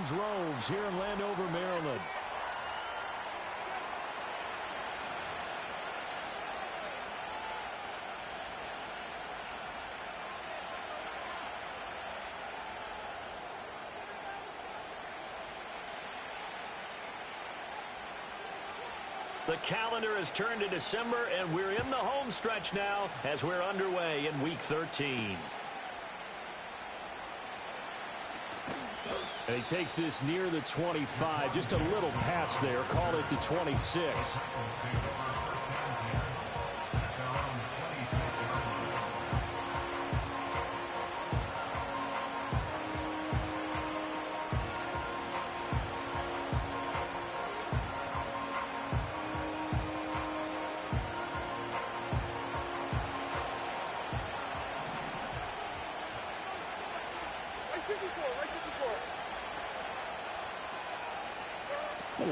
in droves here in Landover, Maryland. The calendar has turned to December, and we're in the home stretch now as we're underway in Week 13. And he takes this near the 25, just a little pass there. Call it the 26.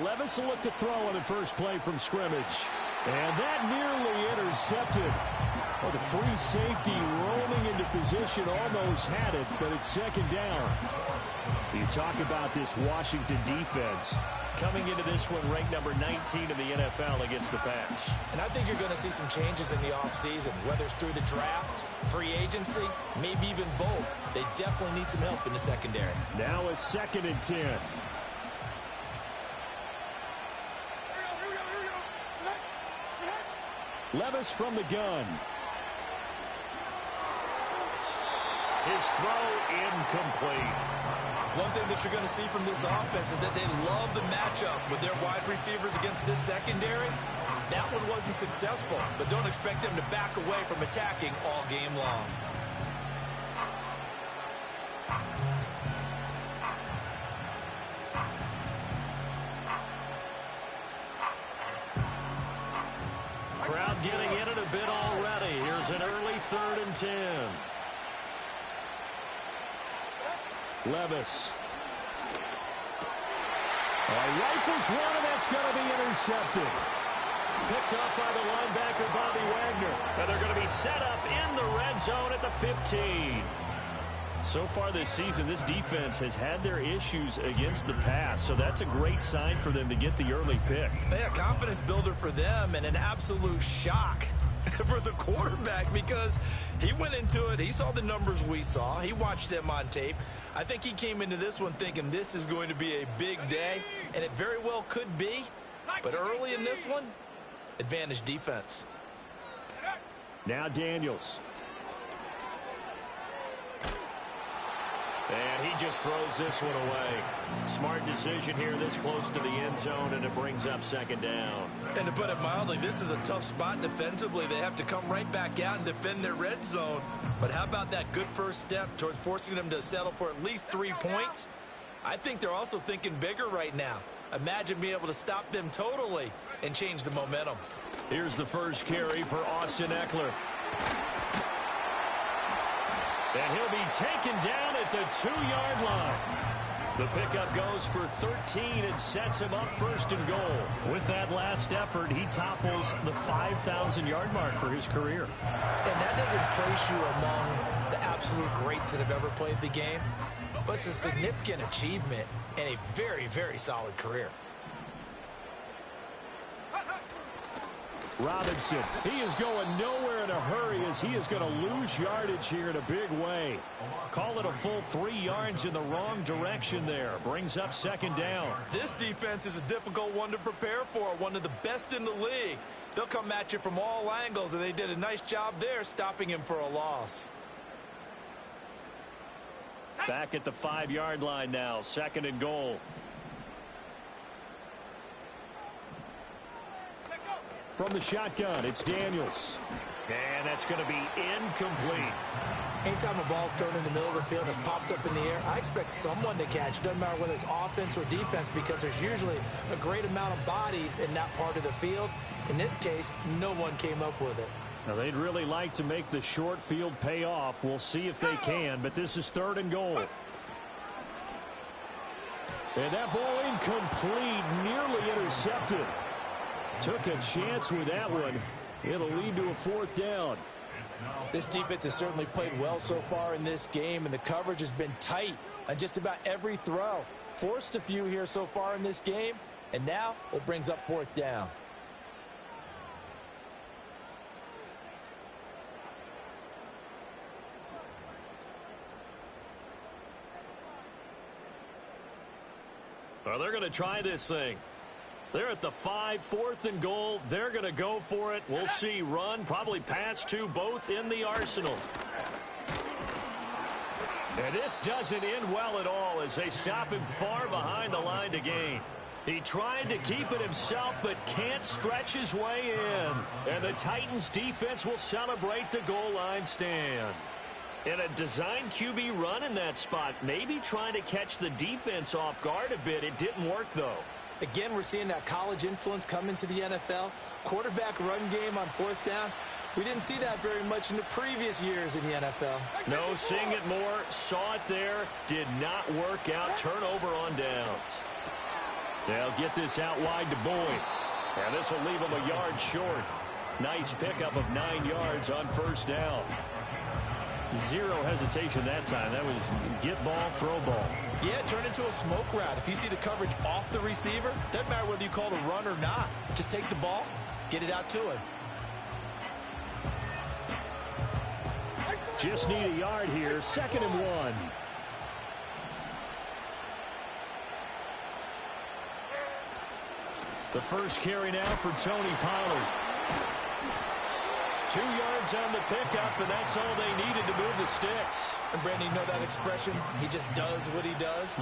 Levis will look to throw on the first play from scrimmage. And that nearly intercepted. Well, the free safety roaming into position almost had it, but it's second down. You talk about this Washington defense coming into this one ranked number 19 in the NFL against the pass. And I think you're going to see some changes in the offseason, whether it's through the draft, free agency, maybe even both. They definitely need some help in the secondary. Now a 2nd and 10. Levis from the gun. His throw incomplete. One thing that you're going to see from this offense is that they love the matchup with their wide receivers against this secondary. That one wasn't successful, but don't expect them to back away from attacking all game long. Crowd getting in it a bit already. Here's an early 3rd and 10. Levis. Rifles one, and that's going to be intercepted. Picked up by the linebacker, Bobby Wagner. And they're going to be set up in the red zone at the 15. So far this season, this defense has had their issues against the pass, so that's a great sign for them to get the early pick. They a confidence builder for them and an absolute shock for the quarterback because he went into it. He saw the numbers we saw. He watched them on tape. I think he came into this one thinking this is going to be a big day, and it very well could be. But early in this one, advantage defense. Now Daniels. And he just throws this one away. Smart decision here this close to the end zone, and it brings up 2nd down. And to put it mildly, this is a tough spot defensively. They have to come right back out and defend their red zone. But how about that good first step towards forcing them to settle for at least 3 points? I think they're also thinking bigger right now. Imagine being able to stop them totally and change the momentum. Here's the first carry for Austin Eckler. And he'll be taken down at the 2-yard line. The pickup goes for 13 and sets him up 1st and goal. With that last effort, he topples the 5,000-yard mark for his career. And that doesn't place you among the absolute greats that have ever played the game, but it's a significant achievement and a very, very solid career. Robinson, he is going nowhere in a hurry as he is going to lose yardage here in a big way. Call it a full 3 yards in the wrong direction there. Brings up 2nd down. This defense is a difficult one to prepare for, one of the best in the league. They'll come at you from all angles, and they did a nice job there stopping him for a loss. Back at the 5-yard line now, 2nd and goal. From the shotgun, it's Daniels. And that's going to be incomplete. Anytime a ball's thrown in the middle of the field and it's popped up in the air, I expect someone to catch. Doesn't matter whether it's offense or defense because there's usually a great amount of bodies in that part of the field. In this case, no one came up with it. Now, they'd really like to make the short field pay off. We'll see if they can, but this is 3rd and goal. And that ball incomplete, nearly intercepted. Took a chance with that one. It'll lead to a 4th down. This defense has certainly played well so far in this game, and the coverage has been tight on just about every throw. Forced a few here so far in this game, and now it brings up 4th down. Well, they're going to try this thing. They're at the 5, 4th and goal. They're going to go for it. We'll see run, probably pass to both in the arsenal. And this doesn't end well at all as they stop him far behind the line to gain. He tried to keep it himself but can't stretch his way in. And the Titans defense will celebrate the goal line stand. And a design QB run in that spot, maybe trying to catch the defense off guard a bit. It didn't work, though. Again, we're seeing that college influence come into the NFL. Quarterback run game on 4th down. We didn't see that very much in the previous years in the NFL. No, seeing it more. Saw it there. Did not work out. Turnover on downs. They'll get this out wide to Boyd. And this will leave him a yard short. Nice pickup of 9 yards on 1st down. Zero hesitation that time. That was get ball, throw ball. Yeah, turn into a smoke route. If you see the coverage off the receiver, doesn't matter whether you call it a run or not. Just take the ball, get it out to him. Just need a yard here. 2nd and 1. The first carry now for Tony Pollard. 2 yards on the pickup, and that's all they needed to move the sticks. And, Brandon, you know that expression? He just does what he does?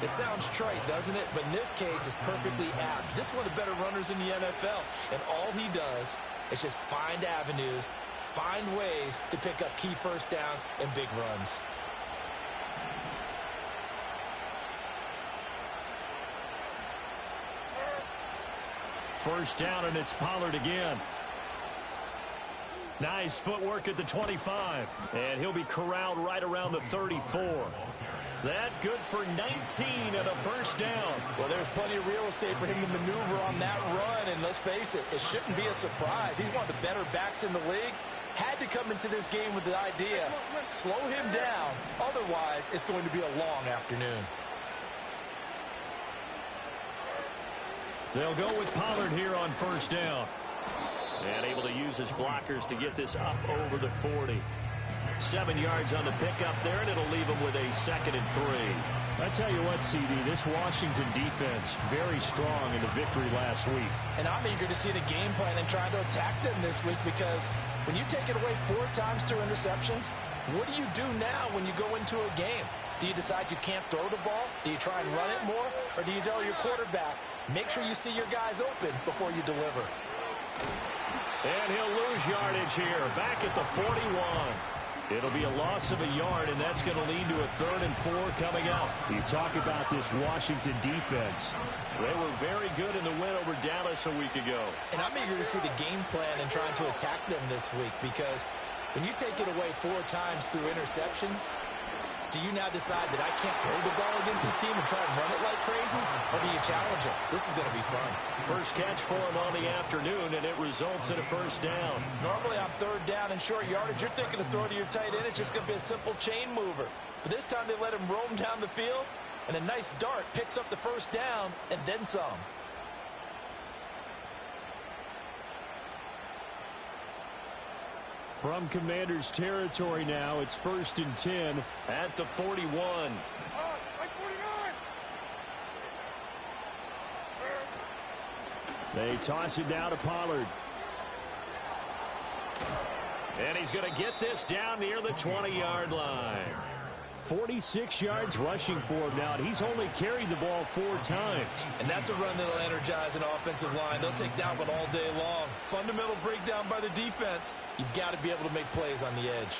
It sounds trite, doesn't it? But in this case, it's perfectly apt. This is one of the better runners in the NFL, and all he does is just find avenues, find ways to pick up key 1st downs and big runs. First down, and it's Pollard again. Nice footwork at the 25. And he'll be corralled right around the 34. That good for 19 and a 1st down. Well, there's plenty of real estate for him to maneuver on that run. And let's face it, it shouldn't be a surprise. He's one of the better backs in the league. Had to come into this game with the idea, slow him down. Otherwise, it's going to be a long afternoon. They'll go with Pollard here on 1st down. And able to use his blockers to get this up over the 40. 7 yards on the pickup there, and it'll leave him with a 2nd and 3. I tell you what, CD, this Washington defense, very strong in the victory last week. And I'm eager to see the game plan and trying to attack them this week, because when you take it away 4 times through interceptions, what do you do now when you go into a game? Do you decide you can't throw the ball? Do you try and run it more? Or do you tell your quarterback, make sure you see your guys open before you deliver? And he'll lose yardage here, back at the 41. It'll be a loss of a yard, and that's going to lead to a 3rd and 4 coming up. You talk about this Washington defense. They were very good in the win over Dallas a week ago. And I'm eager to see the game plan and trying to attack them this week, because when you take it away 4 times through interceptions, do you now decide that I can't throw the ball against this team and try and run it like crazy? Or do you challenge them? This is going to be fun. First catch for him on the afternoon, and it results in a 1st down. Normally on 3rd down and short yardage, you're thinking to throw to your tight end. It's just going to be a simple chain mover. But this time they let him roam down the field, and a nice dart picks up the 1st down and then some. From Commander's territory now, it's 1st and 10 at the 41. They toss it down to Pollard. And he's going to get this down near the 20-yard line. 46 yards rushing for him now, and he's only carried the ball 4 times. And that's a run that'll energize an offensive line. They'll take that one all day long. Fundamental breakdown by the defense. You've got to be able to make plays on the edge.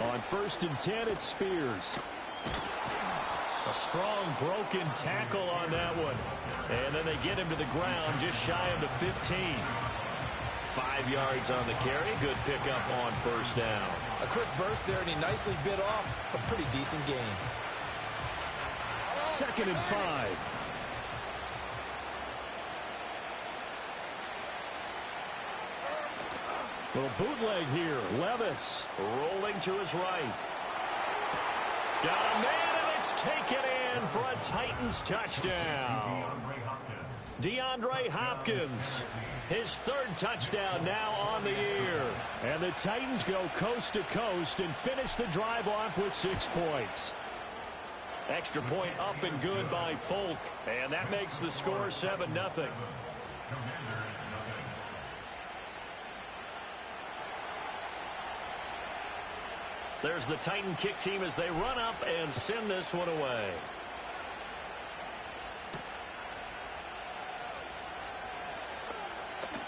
On 1st and 10, it's Spears. A strong broken tackle on that one. And then they get him to the ground just shy of the 15. 5 yards on the carry. Good pickup on first down. A quick burst there, and he nicely bit off a pretty decent gain. 2nd and 5. Little bootleg here. Levis rolling to his right. Got a man, and it's taken in for a Titans touchdown. DeAndre Hopkins, his 3rd touchdown now on the year. And the Titans go coast to coast and finish the drive off with 6 points. Extra point up and good by Folk, and that makes the score 7-0. There's the Titan kick team as they run up and send this one away.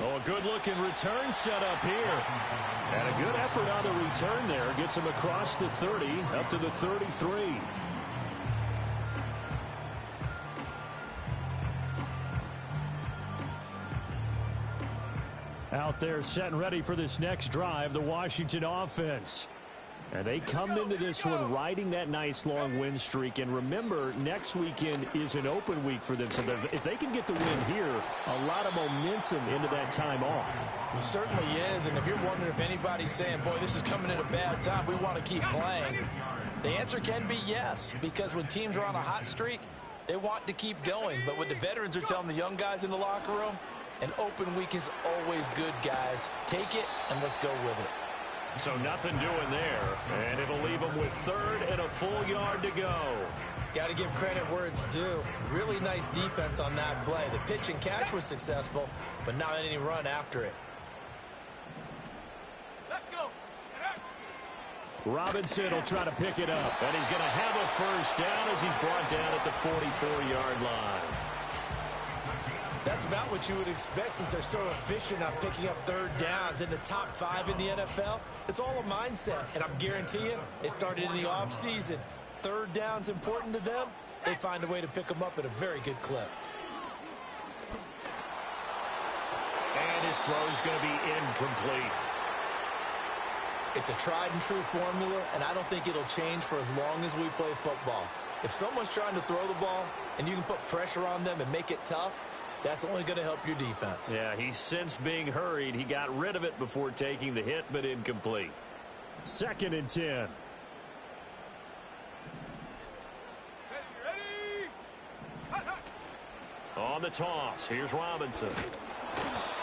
Oh, a good-looking return set up here. And a good effort on the return there. Gets him across the 30, up to the 33. Out there set and ready for this next drive, the Washington offense. And they come into this one riding that nice long win streak. And remember, next weekend is an open week for them. So if they can get the win here, a lot of momentum into that time off. It certainly is. And if you're wondering if anybody's saying, boy, this is coming at a bad time, we want to keep playing, the answer can be yes. Because when teams are on a hot streak, they want to keep going. But what the veterans are telling the young guys in the locker room, an open week is always good, guys. Take it and let's go with it. So nothing doing there, and it'll leave them with 3rd and a full yard to go. Got to give credit where it's due. Really nice defense on that play. The pitch and catch was successful, but not any run after it. Let's go. Robinson will try to pick it up, and he's going to have a first down as he's brought down at the 44-yard line. That's about what you would expect since they're so efficient on picking up 3rd downs in the top 5 in the NFL. It's all a mindset, and I'm guarantee you it started in the offseason. 3rd down's important to them. They find a way to pick them up at a very good clip. And his throw's going to be incomplete. It's a tried and true formula, and I don't think it'll change for as long as we play football. If someone's trying to throw the ball and you can put pressure on them and make it tough, that's only going to help your defense. Yeah, he sensed being hurried. He got rid of it before taking the hit, but incomplete. 2nd and 10. Ready. On the toss, here's Robinson.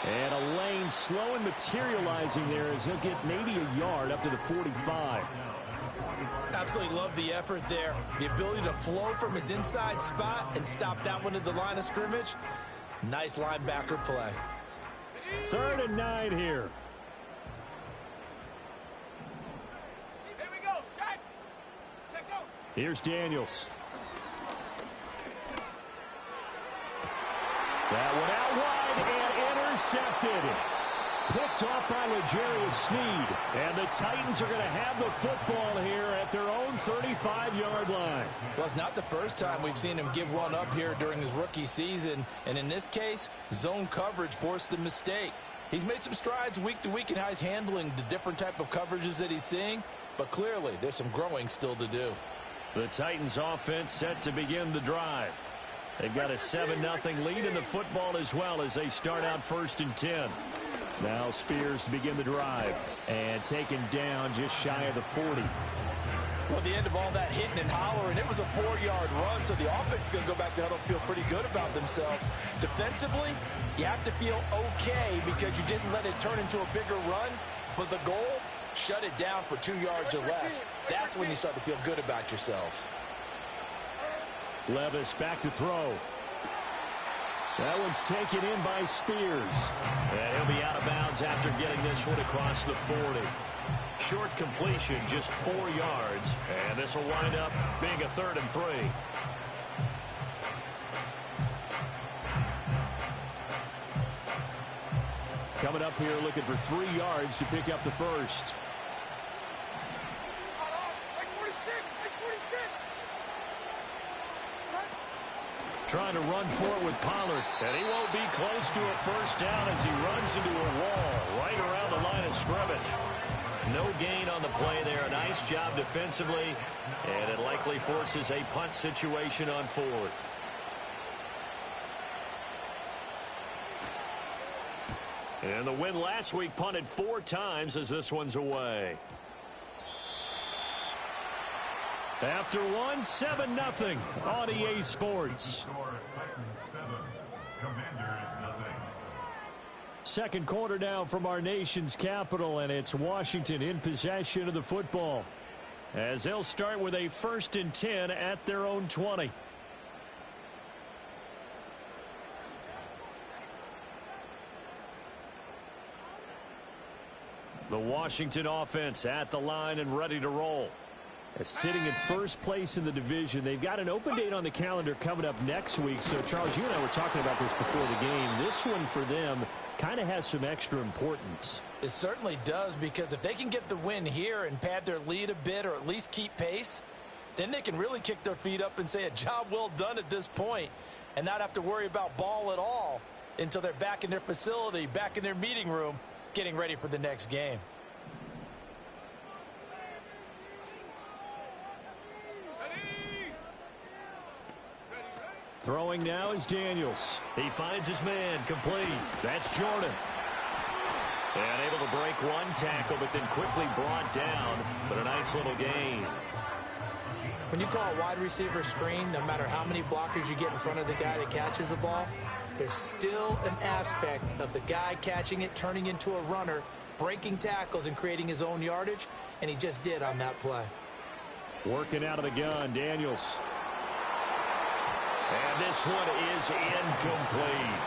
And a lane slow and materializing there as he'll get maybe a yard up to the 45. Absolutely love the effort there. The ability to flow from his inside spot and stop that one at the line of scrimmage. Nice linebacker play. 3rd and 9 here. Here we go. Set. Set go. Here's Daniels. That one out wide and intercepted. Picked off by L'Jarius Sneed. And the Titans are going to have the football here at their own 35-yard line. Well, it's not the first time we've seen him give one up here during his rookie season. And in this case, zone coverage forced the mistake. He's made some strides week to week in how he's handling the different type of coverages that he's seeing. But clearly, there's some growing still to do. The Titans offense set to begin the drive. They've got a 7-0 lead in the football as well as they start out 1st and 10. Now Spears to begin the drive and taken down just shy of the 40. Well, the end of all that hitting and hollering, it was a 4-yard run, so the offense is going to go back to huddle and feel pretty good about themselves. Defensively, you have to feel okay because you didn't let it turn into a bigger run, but the goal, shut it down for 2 yards or less. That's when you start to feel good about yourselves. Levis back to throw. That one's taken in by Spears. And he'll be out of bounds after getting this one across the 40. Short completion, just 4 yards. And this will wind up being a 3rd and 3. Coming up here looking for 3 yards to pick up the first. Trying to run for it with Pollard. And he won't be close to a first down as he runs into a wall right around the line of scrimmage. No gain on the play there. A nice job defensively. And it likely forces a punt situation on fourth. And the win last week punted 4 times as this one's away. After one, 7-0 on EA Sports. Second quarter now from our nation's capital, and it's Washington in possession of the football, as they'll start with a 1st and 10 at their own 20. The Washington offense at the line and ready to roll. Sitting in first place in the division. They've got an open date on the calendar coming up next week. So, Charles, you and I were talking about this before the game. This one for them kind of has some extra importance. It certainly does, because if they can get the win here and pad their lead a bit or at least keep pace, then they can really kick their feet up and say a job well done at this point and not have to worry about ball at all until they're back in their facility, back in their meeting room, getting ready for the next game. Throwing now is Daniels. He finds his man complete. That's Jordan. And able to break one tackle, but then quickly brought down. But a nice little gain. When you call a wide receiver screen, no matter how many blockers you get in front of the guy that catches the ball, there's still an aspect of the guy catching it, turning into a runner, breaking tackles and creating his own yardage, and he just did on that play. Working out of the gun, Daniels. And this one is incomplete.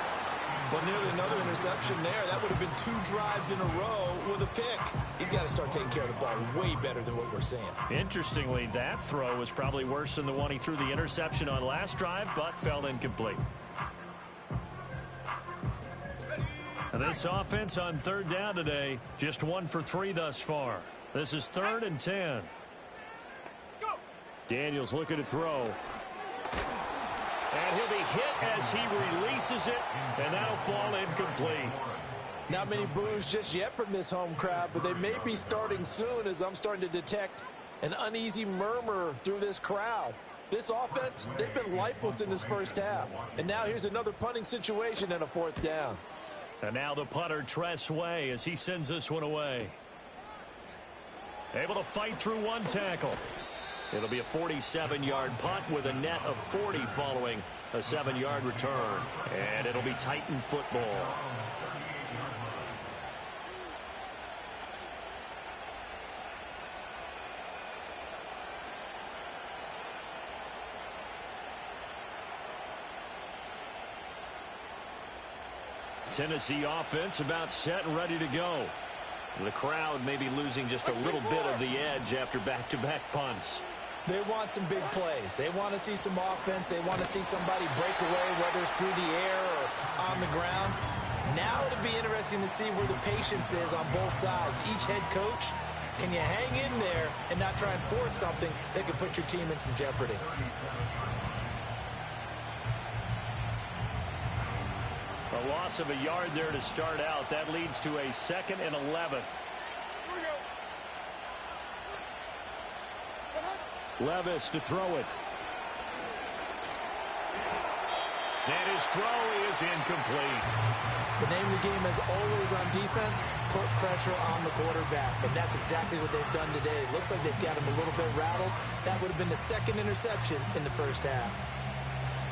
Well, nearly another interception there. That would have been 2 drives in a row with a pick. He's got to start taking care of the ball way better than what we're seeing. Interestingly, that throw was probably worse than the one he threw the interception on last drive, but fell incomplete. And this offense on 3rd down today, just 1 for 3 thus far. This is 3rd and 10. Daniels looking to throw. And he'll be hit as he releases it, and that'll fall incomplete. Not many boos just yet from this home crowd, but they may be starting soon, as I'm starting to detect an uneasy murmur through this crowd. This offense, they've been lifeless in this first half. And now here's another punting situation and a 4th down. And now the punter, Tress Way, as he sends this one away. Able to fight through one tackle. It'll be a 47-yard punt with a net of 40 following a 7-yard return. And it'll be Titan football. Tennessee offense about set and ready to go. The crowd may be losing just a little bit of the edge after back-to-back punts. They want some big plays. They want to see some offense. They want to see somebody break away, whether it's through the air or on the ground. Now it'll be interesting to see where the patience is on both sides. Each head coach, can you hang in there and not try and force something that could put your team in some jeopardy? A loss of a yard there to start out. That leads to a 2nd and 11. Levis to throw it. And his throw is incomplete. The name of the game is always on defense, put pressure on the quarterback. And that's exactly what they've done today. It looks like they've got him a little bit rattled. That would have been the 2nd interception in the first half.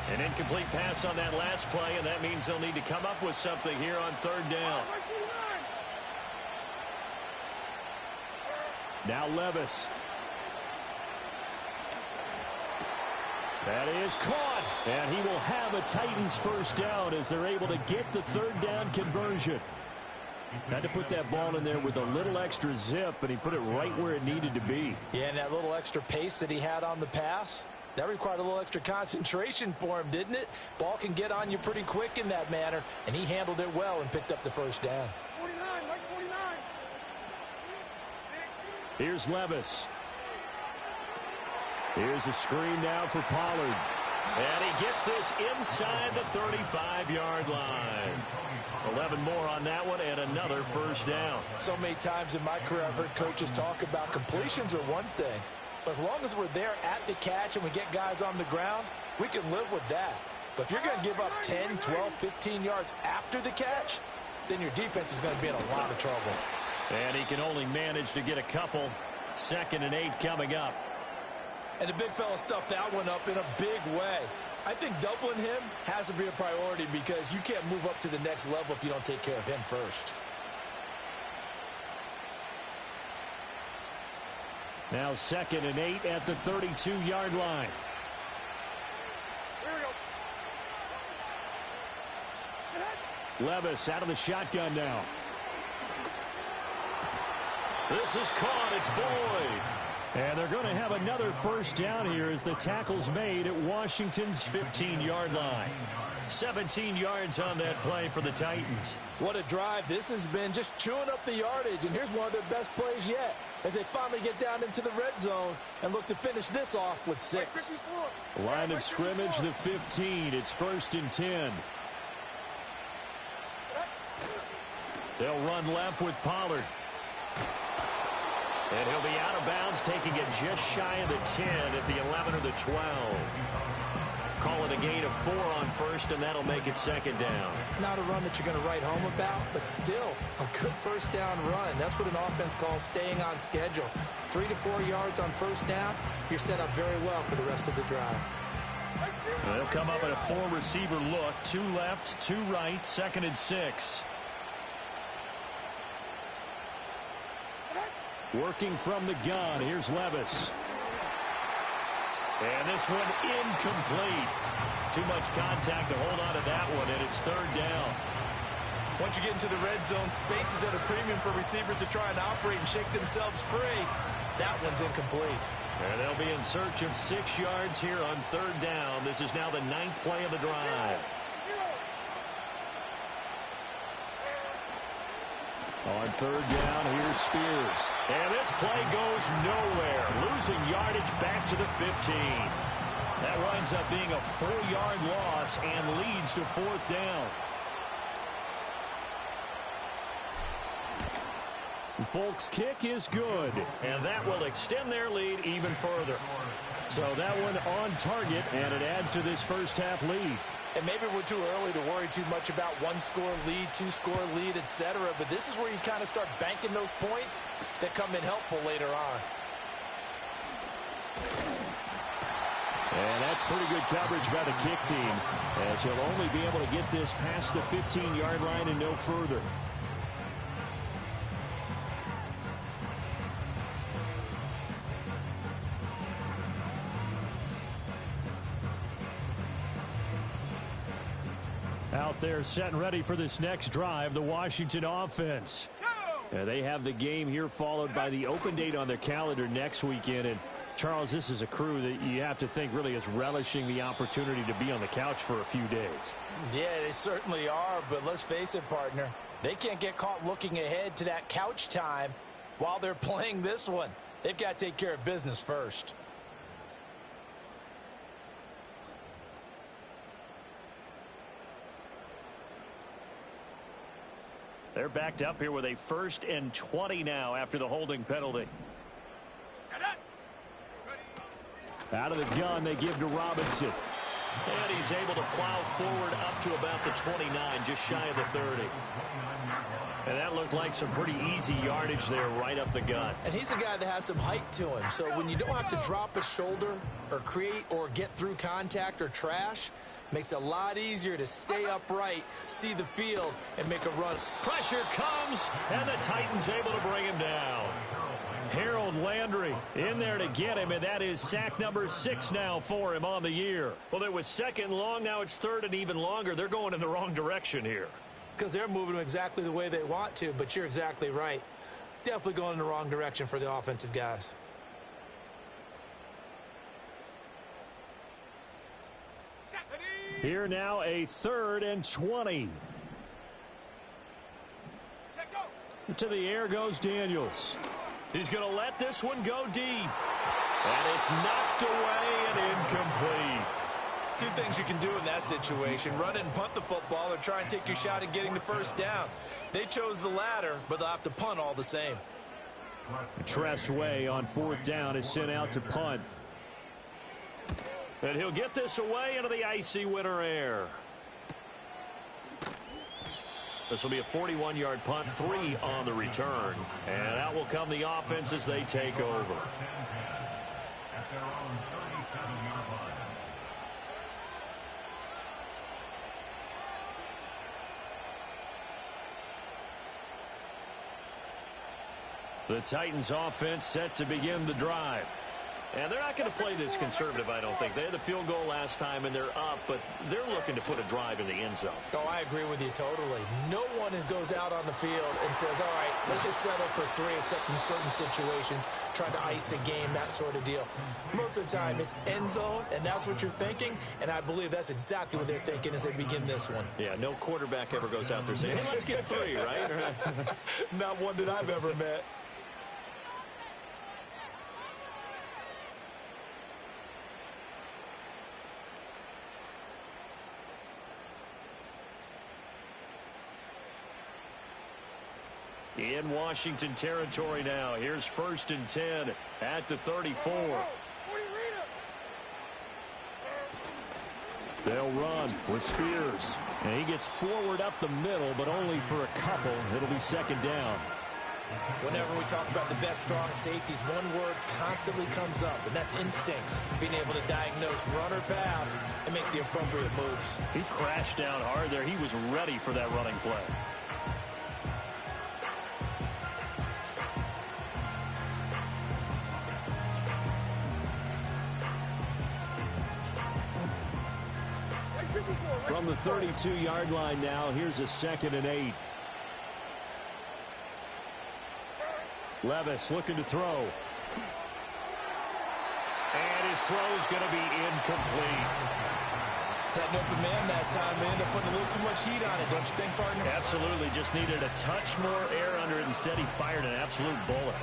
An incomplete pass on that last play, and that means they'll need to come up with something here on 3rd down. Now Levis. That is caught, and he will have a Titans first down as they're able to get the 3rd down conversion. Had to put that ball in there with a little extra zip, and he put it right where it needed to be. Yeah, and that little extra pace that he had on the pass, that required a little extra concentration for him, didn't it? Ball can get on you pretty quick in that manner, and he handled it well and picked up the first down. 49, right 49. Here's Levis. Here's a screen now for Pollard. And he gets this inside the 35-yard line. 11 more on that one and another first down. So many times in my career I've heard coaches talk about completions are one thing. But as long as we're there at the catch and we get guys on the ground, we can live with that. But if you're going to give up 10, 12, 15 yards after the catch, then your defense is going to be in a lot of trouble. And he can only manage to get a couple. 2nd and 8 coming up. And the big fella stuffed that one up in a big way. I think doubling him has to be a priority because you can't move up to the next level if you don't take care of him first. Now 2nd and 8 at the 32-yard line. Levis out of the shotgun now. This is caught. It's Boyd. And they're going to have another first down here as the tackle's made at Washington's 15-yard line. 17 yards on that play for the Titans. What a drive this has been, just chewing up the yardage. And here's one of their best plays yet as they finally get down into the red zone and look to finish this off with 6. Line of scrimmage, the 15. It's 1st and 10. They'll run left with Pollard. And he'll be out of bounds, taking it just shy of the 10 at the 11 or the 12. Call it a gain of 4 on first, and that'll make it 2nd down. Not a run that you're going to write home about, but still a good first down run. That's what an offense calls staying on schedule. 3 to 4 yards on first down, you're set up very well for the rest of the drive. They'll come up in a 4-receiver look. 2 left, 2 right, 2nd and 6. Working from the gun. Here's Levis. And this one incomplete. Too much contact to hold on to that one, and it's 3rd down. Once you get into the red zone, space is at a premium for receivers to try and operate and shake themselves free. That one's incomplete. And they'll be in search of 6 yards here on 3rd down. This is now the 9th play of the drive. On 3rd down, here's Spears. And this play goes nowhere. Losing yardage back to the 15. That winds up being a 4-yard loss and leads to 4th down. Folks' kick is good, and that will extend their lead even further. So that one on target, and it adds to this first half lead. And maybe we're too early to worry too much about 1-score lead, 2-score lead, etc. But this is where you kind of start banking those points that come in helpful later on. And that's pretty good coverage by the kick team, as he'll only be able to get this past the 15-yard line and no further. Out there set and ready for this next drive, the Washington offense. They have the game here followed by the open date on their calendar next weekend. And Charles, this is a crew that you have to think really is relishing the opportunity to be on the couch for a few days. Yeah, they certainly are, but let's face it, partner. They can't get caught looking ahead to that couch time while they're playing this one. They've got to take care of business first. They're backed up here with a 1st and 20 now after the holding penalty. Out of the gun, they give to Robinson. And he's able to plow forward up to about the 29, just shy of the 30. And that looked like some pretty easy yardage there right up the gut. And he's a guy that has some height to him. So when you don't have to drop a shoulder or create or get through contact or trash, makes it a lot easier to stay upright, see the field, and make a run. Pressure comes, and the Titans able to bring him down. Harold Landry in there to get him, and that is sack number 6 now for him on the year. Well, it was 2nd long, now it's 3rd and even longer. They're going in the wrong direction here. Because they're moving them exactly the way they want to, but you're exactly right. Definitely going in the wrong direction for the offensive guys. Here now a 3rd and 20. To the air goes Daniels. He's going to let this one go deep. And it's knocked away and incomplete. two things you can do in that situation: run it and punt the football, or try and take your shot at getting the first down. They chose the latter, but they'll have to punt all the same. Tressway on 4th down is sent out to punt. And he'll get this away into the icy winter air. This will be a 41-yard punt, 3 on the return. And out will come the offense as they take over. The Titans offense set to begin the drive. And they're not going to play this conservative, I don't think. They had the field goal last time, and they're up, but they're looking to put a drive in the end zone. Oh, I agree with you totally. No one goes out on the field and says, all right, let's just settle for 3, except in certain situations, trying to ice a game, that sort of deal. Most of the time, it's end zone, and that's what you're thinking, and I believe that's exactly what they're thinking as they begin this one. Yeah, no quarterback ever goes out there saying, hey, let's get 3, right? Not one that I've ever met. In Washington territory now. Here's 1st and 10 at the 34. They'll run with Spears. And he gets forward up the middle, but only for a couple. It'll be 2nd down. Whenever we talk about the best strong safeties, one word constantly comes up, and that's instincts. Being able to diagnose run or pass and make the appropriate moves. He crashed down hard there. He was ready for that running play. From the 32-yard line now, here's a 2nd and 8. Levis looking to throw. And his throw is going to be incomplete. Had an open man that time. They ended up putting a little too much heat on it, don't you think, partner? Absolutely. Just needed a touch more air under it. Instead, he fired an absolute bullet.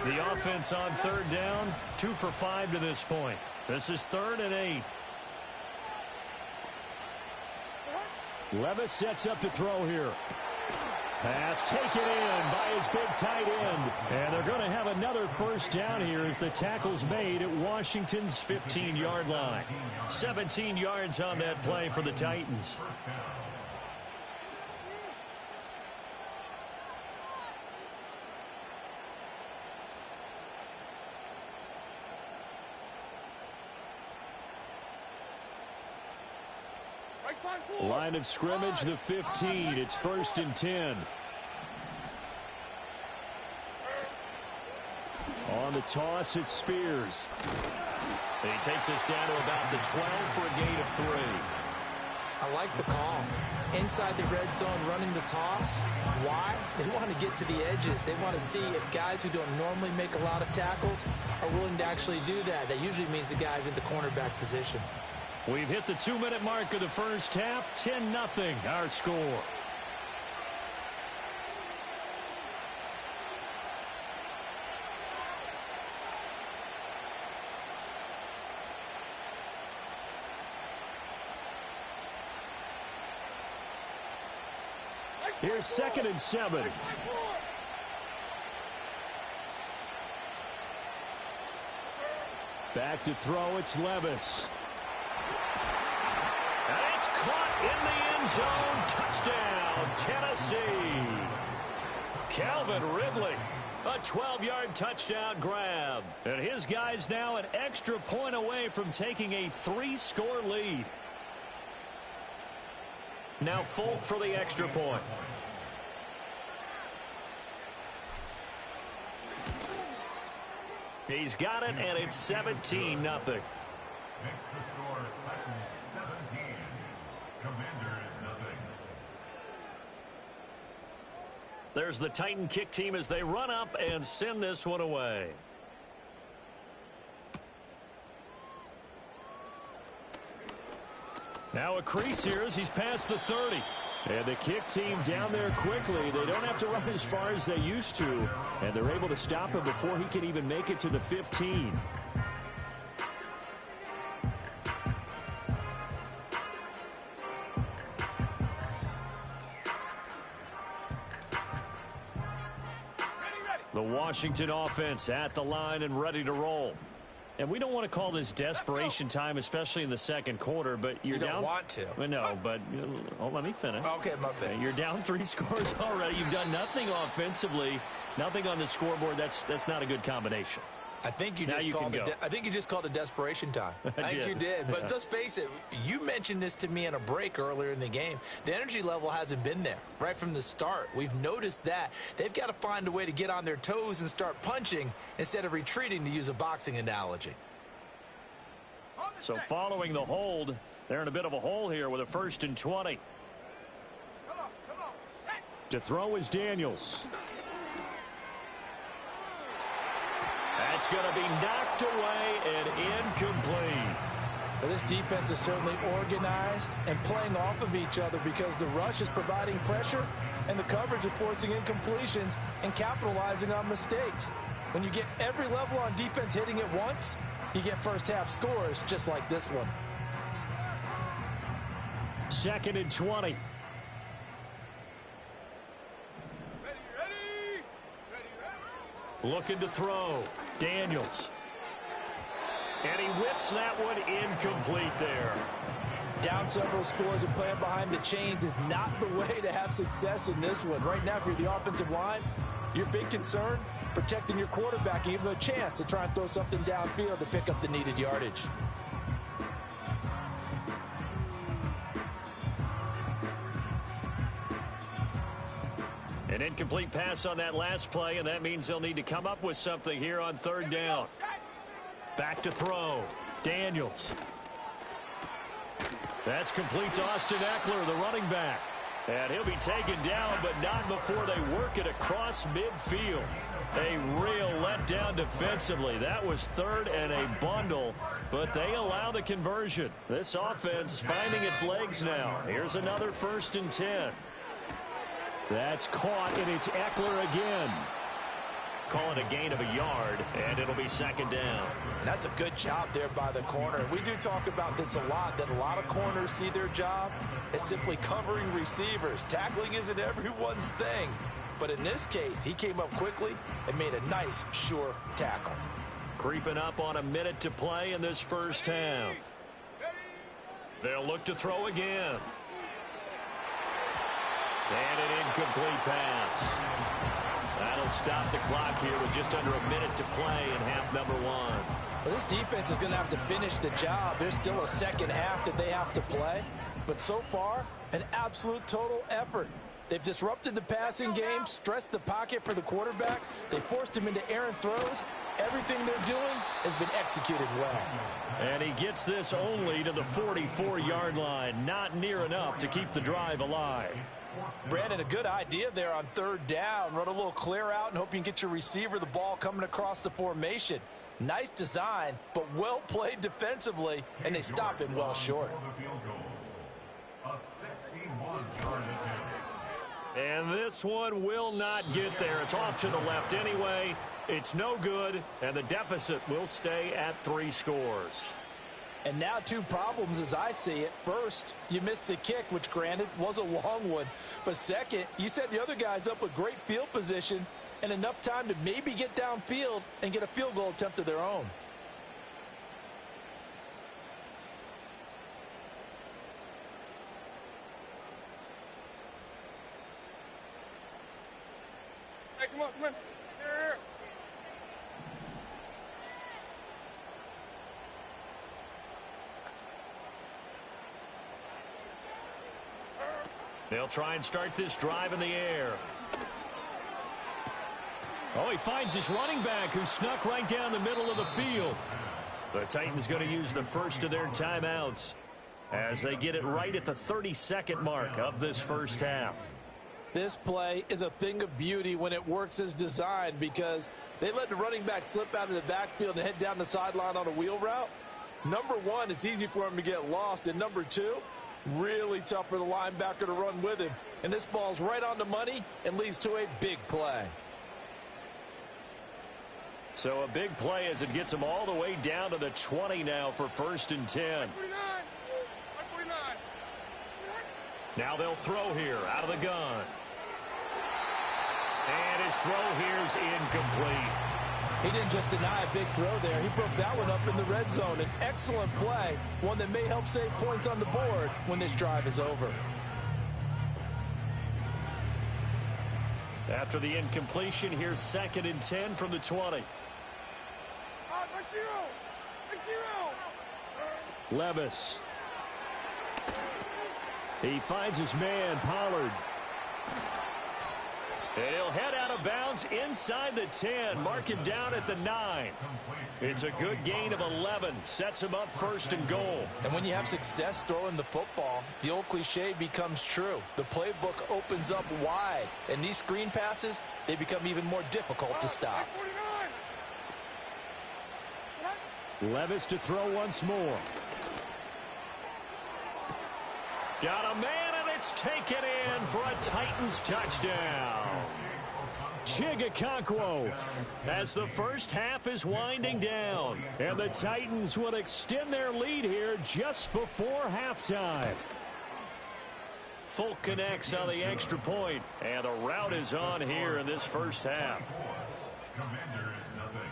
The offense on 3rd down, 2 for 5 to this point. This is 3rd and 8. Levis sets up to throw here. Pass taken in by his big tight end. And they're going to have another 1st down here as the tackle's made at Washington's 15-yard line. 17 yards on that play for the Titans. Line of scrimmage, the 15. It's 1st and 10. On the toss, it's Spears. And he takes us down to about the 12 for a gain of 3. I like the call. Inside the red zone, running the toss. Why? They want to get to the edges. They want to see if guys who don't normally make a lot of tackles are willing to actually do that. That usually means the guys at the cornerback position. We've hit the 2-minute mark of the first half. 10-0 our score. Here's 2nd and 7. Back to throw, it's Levis. And it's caught in the end zone. Touchdown, Tennessee. Calvin Ridley, a 12-yard touchdown grab. And his guys now an extra point away from taking a 3-score lead. Now Folk for the extra point. He's got it, and it's 17-0. Makes the score Titans 17, Commanders nothing. There's the Titan kick team as they run up and send this one away. Now a crease here as he's past the 30. And the kick team down there quickly. They don't have to run as far as they used to. And they're able to stop him before he can even make it to the 15. The Washington offense at the line and ready to roll. And we don't want to call this desperation time, especially in the second quarter, but you're down. You don't want to. Well, no, but let me finish. Okay, my bad. You're down 3 scores already. You've done nothing offensively, nothing on the scoreboard. That's not a good combination. I think you just called it desperation time. I think you did. But let's face it, you mentioned this to me in a break earlier in the game. The energy level hasn't been there right from the start. We've noticed that. They've got to find a way to get on their toes and start punching instead of retreating, to use a boxing analogy. So following the hold, they're in a bit of a hole here with a 1st and 20. Come on, set. To throw is Daniels. That's going to be knocked away and incomplete. Well, this defense is certainly organized and playing off of each other because the rush is providing pressure and the coverage is forcing incompletions and capitalizing on mistakes. When you get every level on defense hitting at once, you get first half scores just like this one. 2nd and 20. Looking to throw. Daniels. And he whips that one incomplete there. Down several scores and playing behind the chains is not the way to have success in this one. Right now, if you're the offensive line, your big concern, protecting your quarterback and giving him a chance to try and throw something downfield to pick up the needed yardage. An incomplete pass on that last play, and that means they'll need to come up with something here on 3rd down. Back to throw. Daniels. That's complete to Austin Eckler, the running back. And he'll be taken down, but not before they work it across midfield. A real letdown defensively. That was 3rd and a bundle, but they allow the conversion. This offense finding its legs now. Here's another 1st and 10. That's caught, and it's Eckler again. Call it a gain of a yard, and it'll be 2nd down. That's a good job there by the corner. We do talk about this a lot, that a lot of corners see their job as simply covering receivers. Tackling isn't everyone's thing. But in this case, he came up quickly and made a nice, sure tackle. Creeping up on a minute to play in this first half. They'll look to throw again. And an incomplete pass. That'll stop the clock here with just under a minute to play in half number 1. Well, this defense is going to have to finish the job. There's still a second half that they have to play. But so far, an absolute total effort. They've disrupted the passing game, stressed the pocket for the quarterback. They forced him into errant throws. Everything they're doing has been executed well. And he gets this only to the 44-yard line. Not near enough to keep the drive alive. Brandon, a good idea there on 3rd down. Run a little clear out and hope you can get your receiver the ball coming across the formation. Nice design, but well played defensively, and they stop him well short. A 61-yard attempt. And this one will not get there. It's off to the left anyway. It's no good, and the deficit will stay at 3 scores. And now 2 problems as I see it. First, you missed the kick, which granted was a long one. But second, you set the other guys up with great field position and enough time to maybe get downfield and get a field goal attempt of their own. Hey, come on. Here. They'll try and start this drive in the air. Oh, he finds his running back who snuck right down the middle of the field. The Titans going to use the first of their timeouts as they get it right at the 32nd mark of this first half. This play is a thing of beauty when it works as designed because they let the running back slip out of the backfield and head down the sideline on a wheel route. Number one, it's easy for him to get lost. And number two, Really tough for the linebacker to run with him. And this ball's right on the money and leads to a big play. So a big play as it gets him all the way down to the 20 now for 1st and 10. Now they'll throw here out of the gun. And his throw here's incomplete. He didn't just deny a big throw there. He broke that one up in the red zone. An excellent play, one that may help save points on the board when this drive is over. After the incompletion, here's 2nd and 10 from the 20. Levis. He finds his man, Pollard. And he'll head out of bounds inside the 10. Mark him down at the 9. It's a good gain of 11. Sets him up 1st and goal. And when you have success throwing the football, the old cliche becomes true. The playbook opens up wide. And these screen passes, they become even more difficult to stop. Levis to throw once more. Got a man, and it's taken in for a Titans touchdown. Chigakonkwo as the first half is winding down. And the Titans will extend their lead here just before halftime. Folk connects on the extra point, and the route is on here in this first half. Commanders nothing.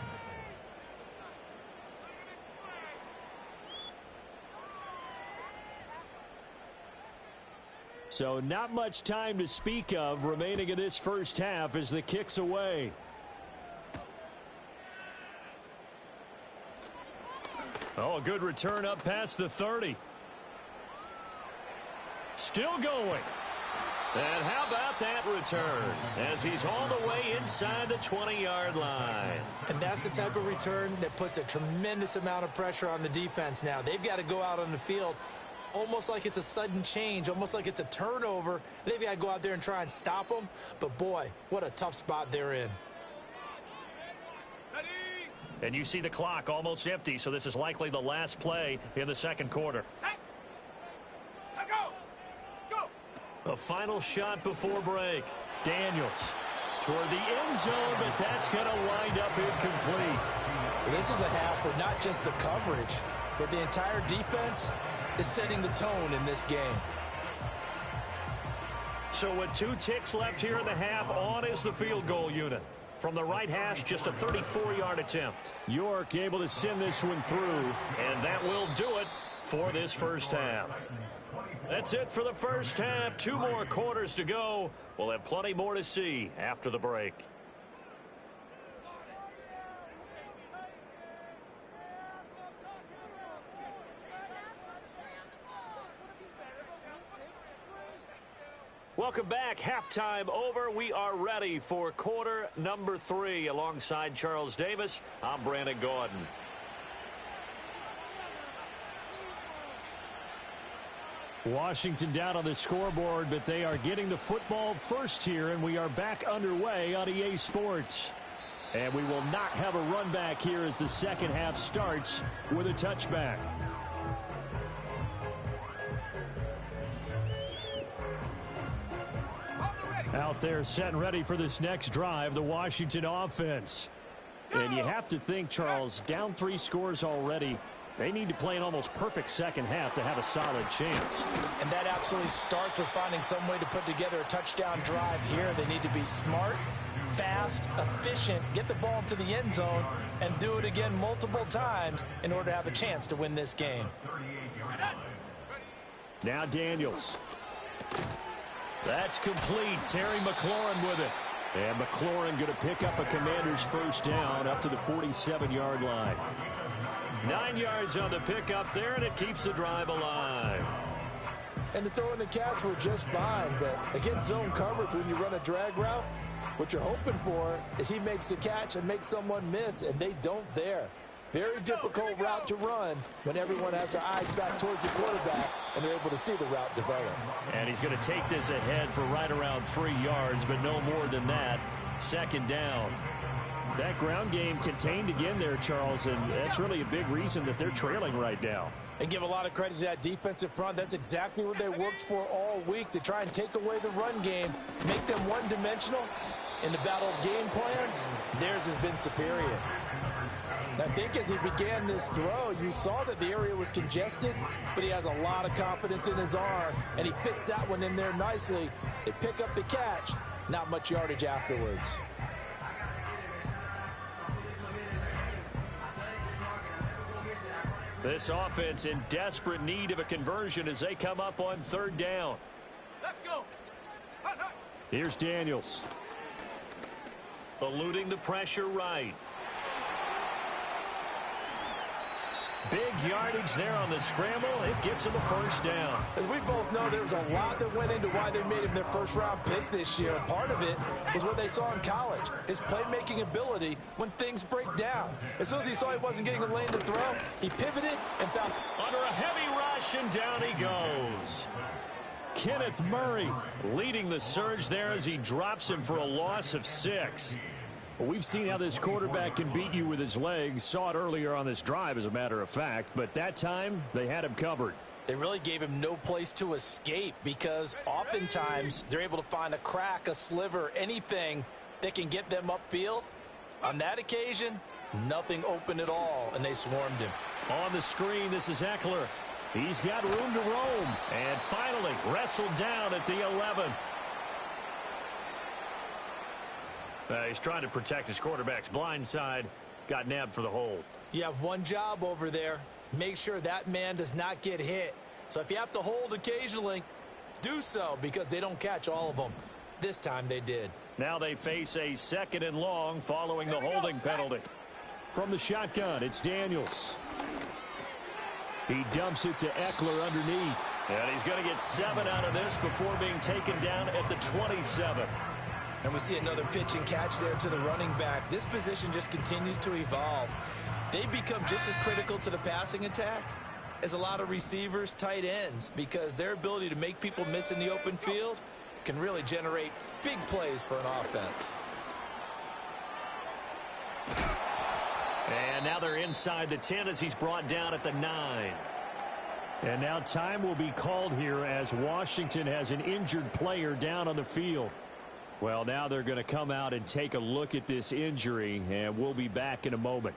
So not much time to speak of remaining in this first half as the kick's away. Oh, a good return up past the 30. Still going. And how about that return as he's all the way inside the 20-yard line. And that's the type of return that puts a tremendous amount of pressure on the defense now. They've got to go out on the field almost like it's a sudden change, almost like it's a turnover. They've got to go out there and try and stop them. But, boy, what a tough spot they're in. And you see the clock almost empty, so this is likely the last play in the second quarter. A final shot before break. Daniels toward the end zone, but that's going to wind up incomplete. This is a half where not just the coverage, but the entire defense is setting the tone in this game. So with 2 ticks left here in the half, on is the field goal unit. From the right hash, just a 34-yard attempt. York able to send this one through, and that will do it for this first half. That's it for the first half. 2 more quarters to go. We'll have plenty more to see after the break. Welcome back. Halftime over. We are ready for quarter number 3. Alongside Charles Davis, I'm Brandon Gordon. Washington down on the scoreboard, but they are getting the football first here, and we are back underway on EA Sports. And we will not have a run back here as the second half starts with a touchback. Out there set and ready for this next drive, the Washington offense. And you have to think, Charles, down 3 scores already. They need to play an almost perfect second half to have a solid chance. And that absolutely starts with finding some way to put together a touchdown drive here. They need to be smart, fast, efficient, get the ball to the end zone, and do it again multiple times in order to have a chance to win this game. Now Daniels. That's complete. Terry McLaurin with it. And McLaurin going to pick up a Commander's first down up to the 47-yard line. 9 yards on the pickup there, and it keeps the drive alive. And the throw and the catch were just fine, but against zone coverage, when you run a drag route, what you're hoping for is he makes the catch and makes someone miss, and they don't there. Very difficult route to run when everyone has their eyes back towards the quarterback and they're able to see the route develop. And he's going to take this ahead for right around 3 yards, but no more than that. Second down. That ground game contained again there, Charles, and that's really a big reason that they're trailing right now. And give a lot of credit to that defensive front. That's exactly what they worked for all week, to try and take away the run game, make them one-dimensional. In the battle of game plans, theirs has been superior. I think as he began this throw, you saw that the area was congested, but he has a lot of confidence in his arm, and he fits that one in there nicely. They pick up the catch, not much yardage afterwards. This offense in desperate need of a conversion as they come up on third down. Let's go. Hut, hut. Here's Daniels. Eluding the pressure right. Big yardage there on the scramble. It gets him a first down. As we both know, there was a lot that went into why they made him their first-round pick this year. Part of it was what they saw in college, his playmaking ability when things break down. As soon as he saw he wasn't getting a lane to throw, he pivoted and found... Under a heavy rush, and down he goes. Kenneth Murray leading the surge there as he drops him for a loss of 6. Well, we've seen how this quarterback can beat you with his legs. Saw it earlier on this drive, as a matter of fact. But that time, they had him covered. They really gave him no place to escape because oftentimes they're able to find a crack, a sliver, anything that can get them upfield. On that occasion, nothing open at all, and they swarmed him. On the screen, this is Eckler. He's got room to roam. And finally, wrestled down at the 11. He's trying to protect his quarterback's blind side. Got nabbed for the hold. You have one job over there. Make sure that man does not get hit. So if you have to hold occasionally, do so, because they don't catch all of them. This time they did. Now they face a 2nd and long following the holding penalty. From the shotgun, it's Daniels. He dumps it to Eckler underneath. And he's going to get 7 out of this before being taken down at the 27. And we see another pitch and catch there to the running back. This position just continues to evolve. They become just as critical to the passing attack as a lot of receivers, tight ends, because their ability to make people miss in the open field can really generate big plays for an offense. And now they're inside the 10 as he's brought down at the 9. And now time will be called here as Washington has an injured player down on the field. Well, now they're going to come out and take a look at this injury, and we'll be back in a moment.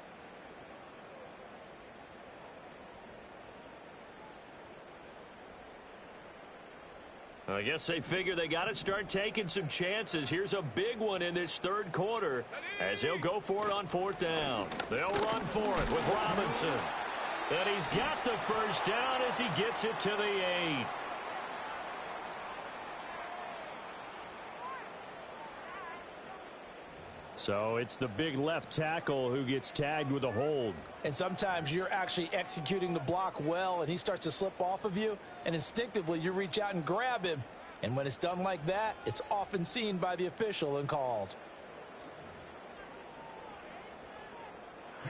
I guess they figure they got to start taking some chances. Here's a big one in this third quarter as he'll go for it on 4th down. They'll run for it with Robinson. And he's got the first down as he gets it to the 8. So it's the big left tackle who gets tagged with a hold. And sometimes you're actually executing the block well, and he starts to slip off of you, and instinctively you reach out and grab him. And when it's done like that, it's often seen by the official and called.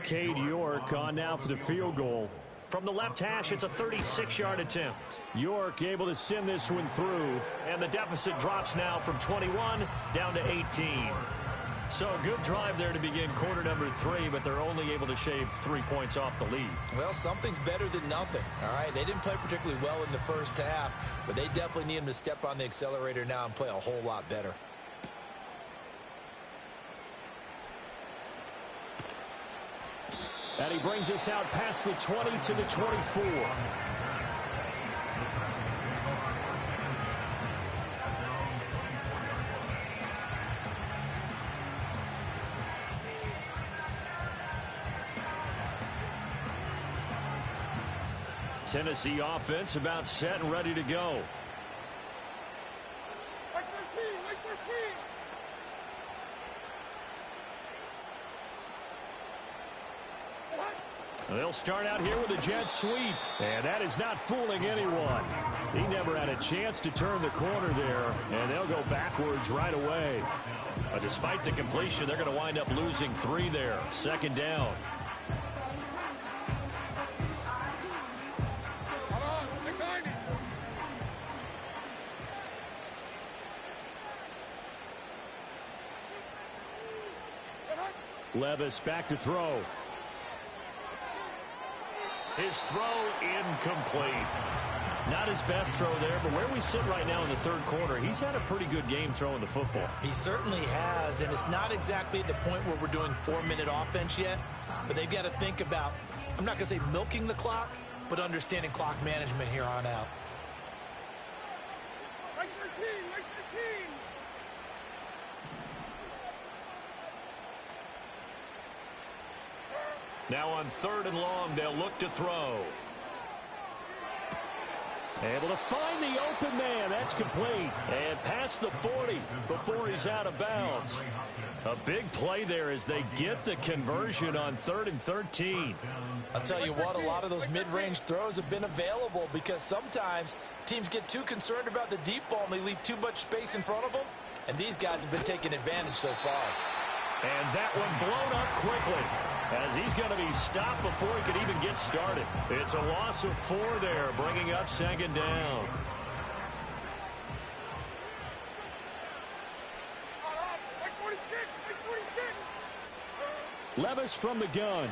Cade York on now for the field goal. From the left hash, it's a 36-yard attempt. York able to send this one through, and the deficit drops now from 21 down to 18. So a good drive there to begin quarter number 3, but they're only able to shave 3 points off the lead. Well, something's better than nothing, all right? They didn't play particularly well in the first half, but they definitely need him to step on the accelerator now and play a whole lot better. And he brings us out past the 20 to the 24. Tennessee offense about set and ready to go. They'll start out here with a jet sweep, and that is not fooling anyone. He never had a chance to turn the corner there, and they'll go backwards right away. But despite the completion, they're going to wind up losing 3 there. 2nd down. Levis back to throw. His throw incomplete. Not his best throw there, but where we sit right now in the third quarter, he's had a pretty good game throwing the football. He certainly has, and it's not exactly at the point where we're doing 4-minute offense yet, but they've got to think about, I'm not going to say milking the clock, but understanding clock management here on out. Wk13. Now on 3rd and long, they'll look to throw. Able to find the open man. That's complete. And past the 40 before he's out of bounds. A big play there as they get the conversion on 3rd and 13. I'll tell you what, a lot of those mid-range throws have been available because sometimes teams get too concerned about the deep ball and they leave too much space in front of them. And these guys have been taking advantage so far. And that one blown up quickly as he's going to be stopped before he could even get started. It's a loss of 4 there, bringing up 2nd down. Levis from the gun.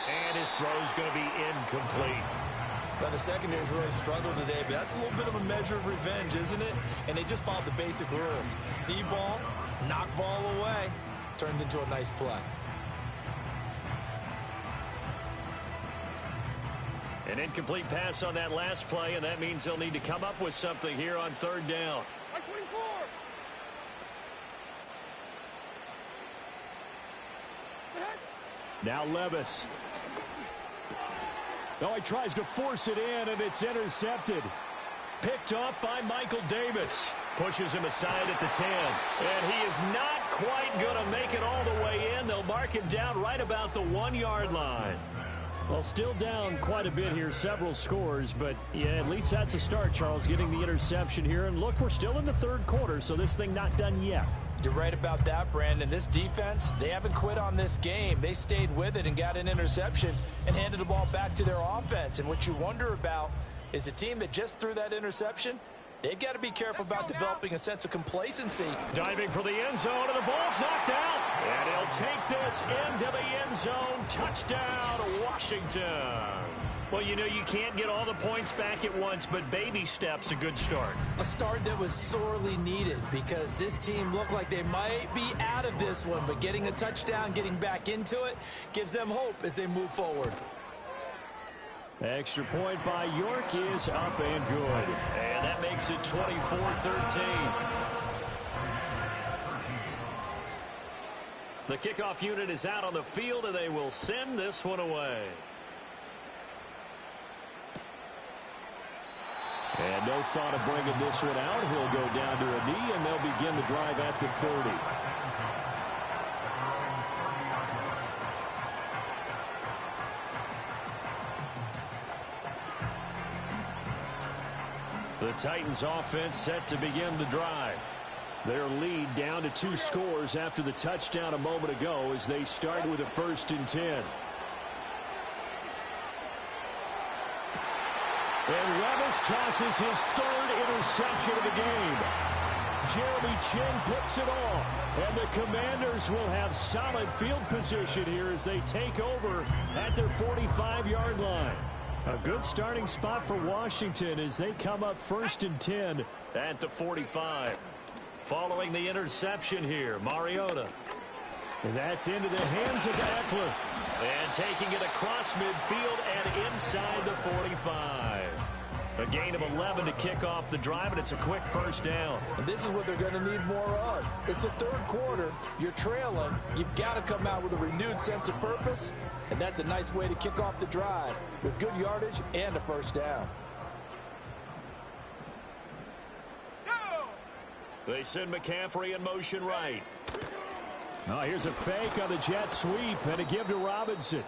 And his throw's going to be incomplete. Well, the secondary's really struggled today, but that's a little bit of a measure of revenge, isn't it? And they just followed the basic rules. See ball, knock ball away. Turns into a nice play. An incomplete pass on that last play, and that means they'll need to come up with something here on 3rd down. Now Levis. Oh, he tries to force it in, and it's intercepted. Picked off by Michael Davis. Pushes him aside at the 10. And he is not quite going to make it all the way in. They'll mark him down right about the 1-yard line. Well, still down quite a bit here, several scores, but yeah, at least that's a start, Charles, getting the interception here. And look, we're still in the 3rd quarter, so this thing not done yet. You're right about that, Brandon. This defense, they haven't quit on this game. They stayed with it and got an interception and handed the ball back to their offense. And what you wonder about is the team that just threw that interception, they've got to be careful about developing a sense of complacency. Diving for the end zone, and the ball's knocked out. And he'll take this into the end zone. Touchdown, Washington. Well, you know, you can't get all the points back at once, but baby steps a good start. A start that was sorely needed because this team looked like they might be out of this one, but getting a touchdown, getting back into it, gives them hope as they move forward. Extra point by York is up and good. And that makes it 24-13. The kickoff unit is out on the field, and they will send this one away. And no thought of bringing this one out. He'll go down to a knee, and they'll begin the drive at the 30. The Titans offense set to begin the drive. Their lead down to 2 scores after the touchdown a moment ago as they start with a 1st and 10. And Levis tosses his 3rd interception of the game. Jeremy Chin picks it off. And the Commanders will have solid field position here as they take over at their 45-yard line. A good starting spot for Washington as they come up 1st and 10 at the 45. Following the interception here, Mariota. And that's into the hands of Eckler. And taking it across midfield and inside the 45. A gain of 11 to kick off the drive, and it's a quick 1st down. And this is what they're going to need more of. It's the 3rd quarter. You're trailing. You've got to come out with a renewed sense of purpose, and that's a nice way to kick off the drive with good yardage and a 1st down. They send McCaffrey in motion right. Oh, here's a fake on the jet sweep and a give to Robinson.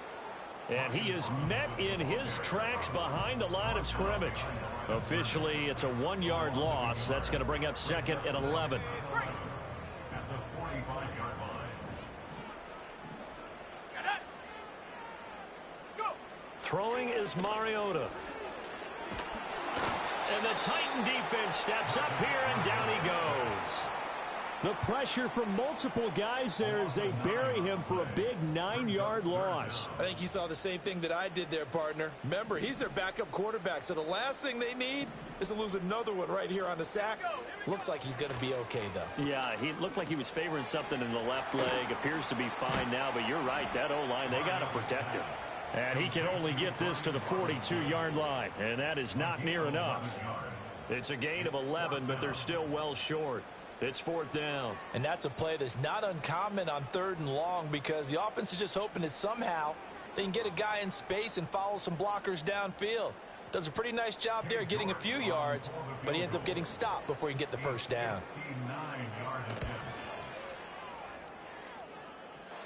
And he is met in his tracks behind the line of scrimmage. Officially, it's a 1-yard loss. That's going to bring up 2nd and 11. At the 45-yard line. Throwing is Mariota. And the Titan defense steps up here, and down he goes. The pressure from multiple guys there as they bury him for a big 9-yard loss. I think you saw the same thing that I did there, partner. Remember, he's their backup quarterback, so the last thing they need is to lose another one right here on the sack. Looks like he's going to be okay, though. Yeah, he looked like he was favoring something in the left leg. Appears to be fine now, but you're right. That O-line, they got to protect him. And he can only get this to the 42-yard line, and that is not near enough. It's a gain of 11, but they're still well short. It's 4th down. And that's a play that's not uncommon on 3rd and long because the offense is just hoping that somehow they can get a guy in space and follow some blockers downfield. Does a pretty nice job there getting a few yards, but he ends up getting stopped before he can get the first down.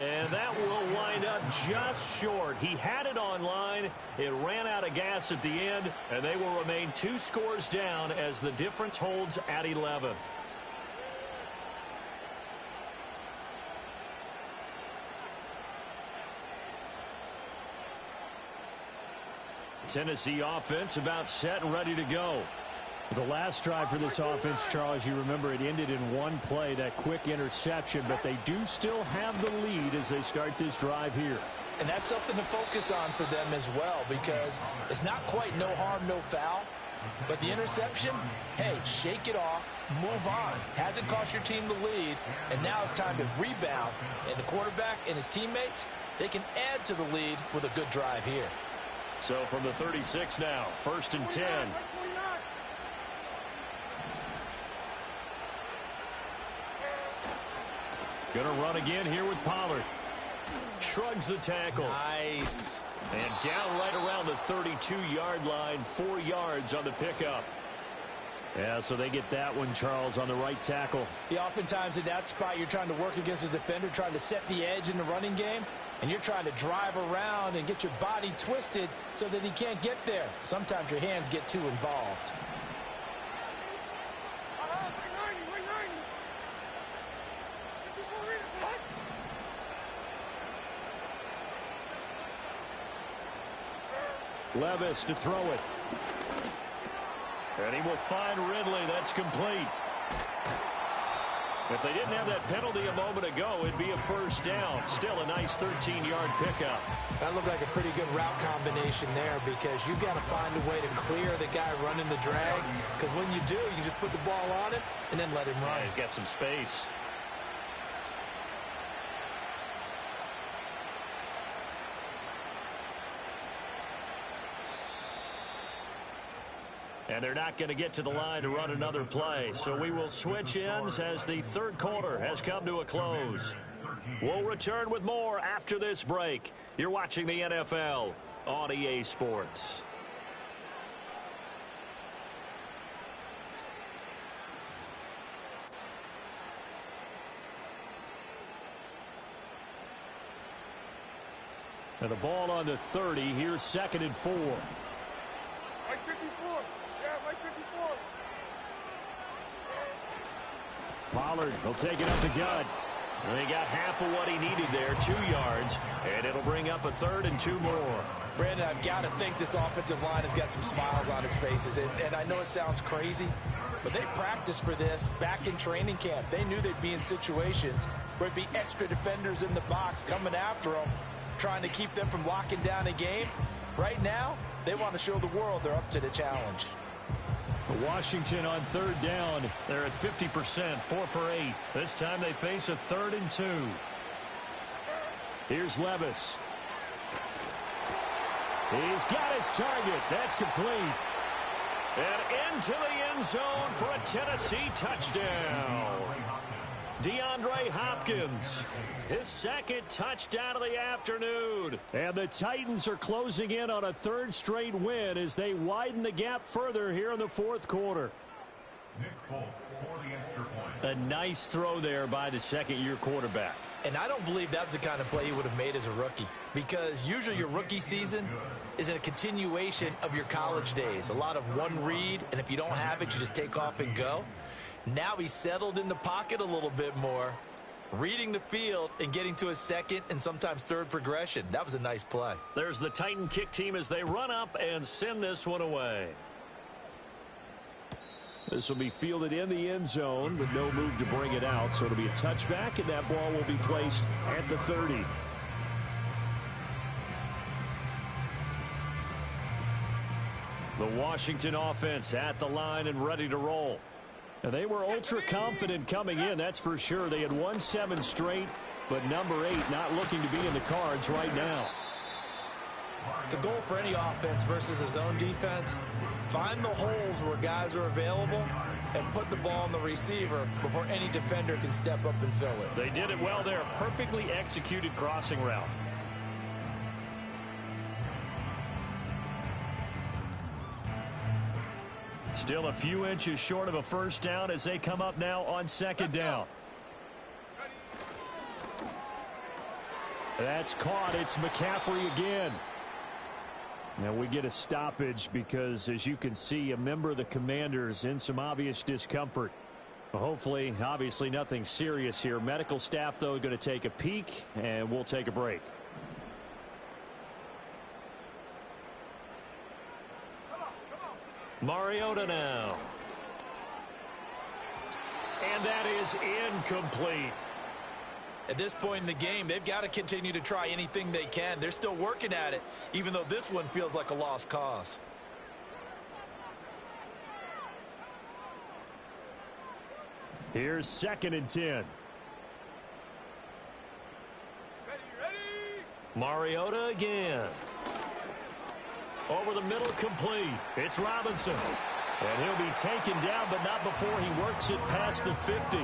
And that will wind up just short. He had it on line. It ran out of gas at the end, and they will remain 2 scores down as the difference holds at 11. Tennessee offense about set and ready to go. The last drive for this offense, Charles, you remember it ended in one play, that quick interception, but they do still have the lead as they start this drive here. And that's something to focus on for them as well because it's not quite no harm, no foul. But the interception, hey, shake it off, move on. Hasn't cost your team the lead, and now it's time to rebound. And the quarterback and his teammates, they can add to the lead with a good drive here. So from the 36 now, 1st and 10. Gonna run again here with Pollard. Shrugs the tackle. Nice. And down right around the 32-yard line, 4 yards on the pickup. Yeah, so they get that one, Charles, on the right tackle. Yeah, oftentimes in that spot, you're trying to work against a defender, trying to set the edge in the running game, and you're trying to drive around and get your body twisted so that he can't get there. Sometimes your hands get too involved. Levis to throw it. And he will find Ridley. That's complete. If they didn't have that penalty a moment ago, it'd be a first down. Still a nice 13-yard pickup. That looked like a pretty good route combination there because you've got to find a way to clear the guy running the drag. Because when you do, you can just put the ball on him and then let him run. Yeah, he's got some space. And they're not going to get to the line to run another play. So we will switch ends as the 3rd quarter has come to a close. We'll return with more after this break. You're watching the NFL on EA Sports. And the ball on the 30. Here's 2nd and 4. Mike 54. Yeah, Mike 54. Pollard will take it up the gut. And he got half of what he needed there, 2 yards. And it'll bring up a 3rd and 2 more. Brandon, I've got to think this offensive line has got some smiles on its faces. And I know it sounds crazy, but they practiced for this back in training camp. They knew they'd be in situations where it'd be extra defenders in the box coming after them, trying to keep them from locking down a game. Right now, they want to show the world they're up to the challenge. Washington on 3rd down. They're at 50%, 4 for 8. This time they face a 3rd and 2. Here's Levis. He's got his target. That's complete. And into the end zone for a Tennessee touchdown. DeAndre Hopkins, his 2nd touchdown of the afternoon. And the Titans are closing in on a 3rd straight win as they widen the gap further here in the 4th quarter. Nick Folk for the extra point. A nice throw there by the 2nd-year quarterback. And I don't believe that was the kind of play he would have made as a rookie because usually your rookie season is a continuation of your college days. A lot of one read, and if you don't have it, you just take off and go. Now he's settled in the pocket a little bit more, reading the field and getting to his 2nd and sometimes 3rd progression. That was a nice play. There's the Titan kick team as they run up and send this one away. This will be fielded in the end zone, but no move to bring it out. So it'll be a touchback, and that ball will be placed at the 30. The Washington offense at the line and ready to roll. And they were ultra confident coming in, that's for sure. They had won 7 straight, but number 8 not looking to be in the cards right now. The goal for any offense versus a zone defense, find the holes where guys are available and put the ball on the receiver before any defender can step up and fill it. They did it well there. Perfectly executed crossing route. Still a few inches short of a first down as they come up now on second down. That's caught. It's McCaffrey again. Now we get a stoppage because, as you can see, a member of the Commanders in some obvious discomfort. Hopefully, obviously nothing serious here. Medical staff, though, going to take a peek, and we'll take a break. Mariota now. And that is incomplete. At this point in the game, they've got to continue to try anything they can. They're still working at it, even though this one feels like a lost cause. Here's 2nd and 10. Ready. Mariota again. Over the middle, complete. It's Robinson. And he'll be taken down, but not before he works it past the 50.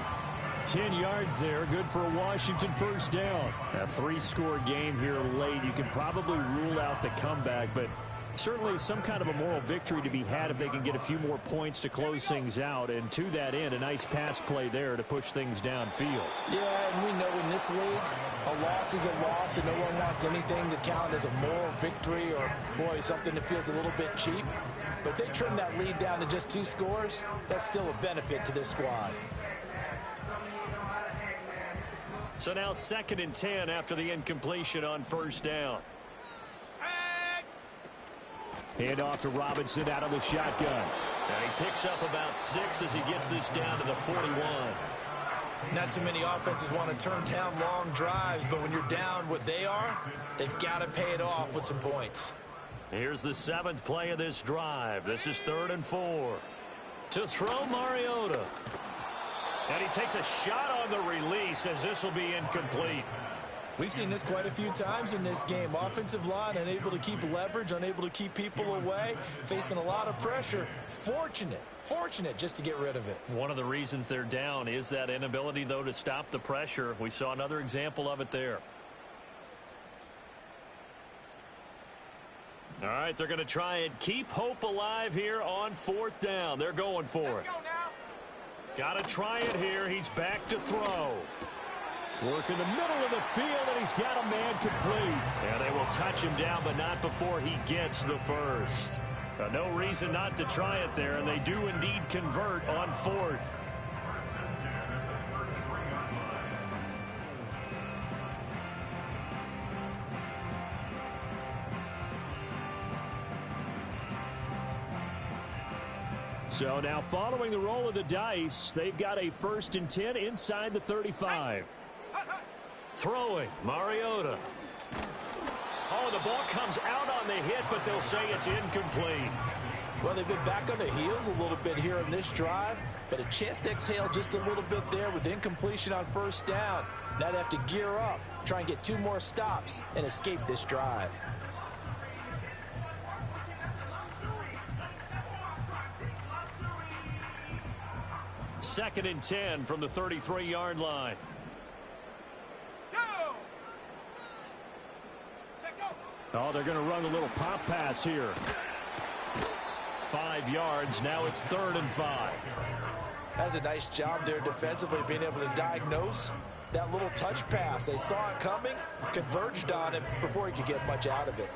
10 yards there, good for a Washington first down. A 3-score game here late. You can probably rule out the comeback, but certainly some kind of a moral victory to be had if they can get a few more points to close things out. And to that end, a nice pass play there to push things downfield. Yeah, and we know in this league, a loss is a loss, and no one wants anything to count as a moral victory or, boy, something that feels a little bit cheap. But they trim that lead down to just 2 scores. That's still a benefit to this squad. So now 2nd and 10 after the incompletion on first down. Hand off to Robinson out of the shotgun. And he picks up about 6 as he gets this down to the 41. Not too many offenses want to turn down long drives, but when you're down what they are, they've got to pay it off with some points. Here's the 7th play of this drive. This is 3rd and 4. To throw, Mariota. And he takes a shot on the release as this will be incomplete. We've seen this quite a few times in this game. Offensive line unable to keep leverage, unable to keep people away, facing a lot of pressure. Fortunate just to get rid of it. One of the reasons they're down is that inability, though, to stop the pressure. We saw another example of it there. All right, they're going to try and keep hope alive here on 4th down. They're going for it. Let's go now. Got to try it here. He's back to throw. Work in the middle of the field, and he's got a man complete. And they will touch him down, but not before he gets the first. No reason not to try it there, and they do indeed convert on 4th. So now following the roll of the dice, they've got a 1st and 10 inside the 35. Throwing, Mariota. Oh, the ball comes out on the hit, but they'll say it's incomplete. Well, they've been back on the heels a little bit here in this drive, but a chance to exhale just a little bit there with incompletion on first down. Now they have to gear up, try and get 2 more stops, and escape this drive. Second and 10 from the 33-yard line. Go. Check go. Oh, they're going to run a little pop pass here. 5 yards. Now it's 3rd and 5. That's a nice job there defensively, being able to diagnose that little touch pass. They saw it coming, converged on it before he could get much out of it.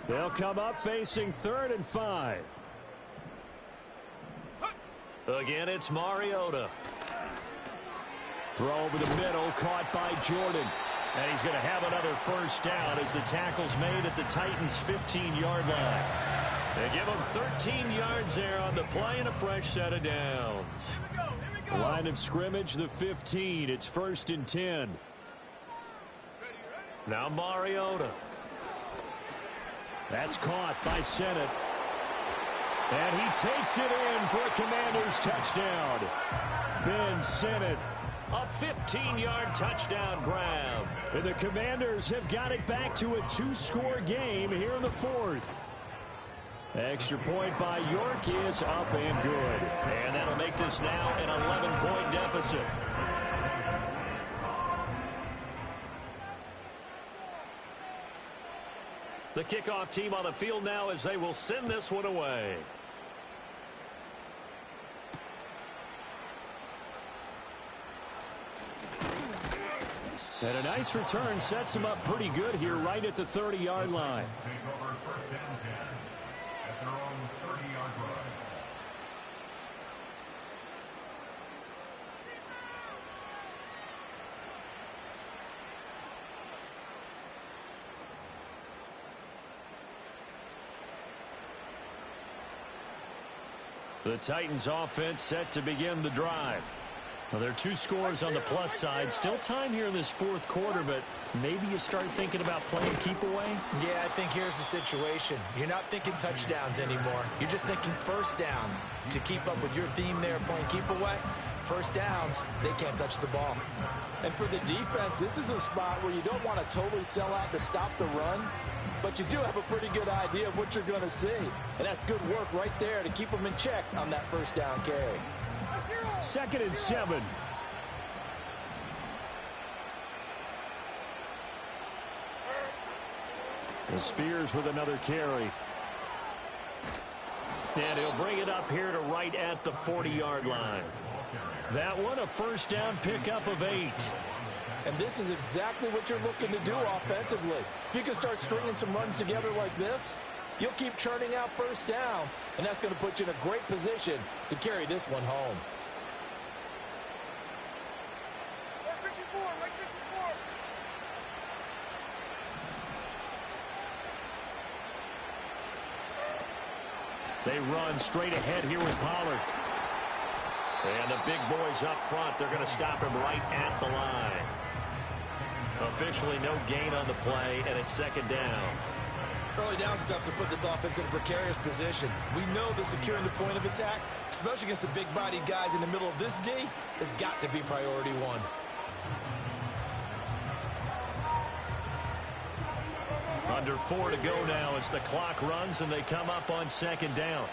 They'll come up facing 3rd and 5. Again, it's Mariota. Throw over the middle, caught by Jordan. And he's going to have another first down as the tackle's made at the Titans' 15-yard line. They give him 13 yards there on the play and a fresh set of downs. Line of scrimmage, the 15. It's 1st and 10. Now Mariota. That's caught by Sennett. And he takes it in for a Commanders touchdown. Ben Sennett, a 15-yard touchdown grab. And the Commanders have got it back to a 2-score game here in the 4th. Extra point by York is up and good. And that'll make this now an 11-point deficit. The kickoff team on the field now as they will send this one away. And a nice return sets them up pretty good here right at the 30-yard line. Take over 1st and 10 at their own 30-yard line. The Titans offense set to begin the drive. Well, there are 2 scores on the plus side. Still time here in this 4th quarter, but maybe you start thinking about playing keep away? Yeah, I think here's the situation. You're not thinking touchdowns anymore. You're just thinking first downs. To keep up with your theme there, playing keep away, first downs, they can't touch the ball. And for the defense, this is a spot where you don't want to totally sell out to stop the run, but you do have a pretty good idea of what you're going to see. And that's good work right there to keep them in check on that first down carry. 2nd and 7. The Spears with another carry. And he'll bring it up here to right at the 40-yard line. That one a first down pickup of 8. And this is exactly what you're looking to do offensively. If you can start stringing some runs together like this, you'll keep churning out first downs, and that's going to put you in a great position to carry this one home. They run straight ahead here with Pollard. And the big boys up front, they're going to stop him right at the line. Officially no gain on the play, and it's 2nd down. Early down stuffs will put this offense in a precarious position. We know that securing the point of attack, especially against the big-bodied guys in the middle of this D, has got to be priority 1. Under 4 to go now as the clock runs and they come up on 2nd down.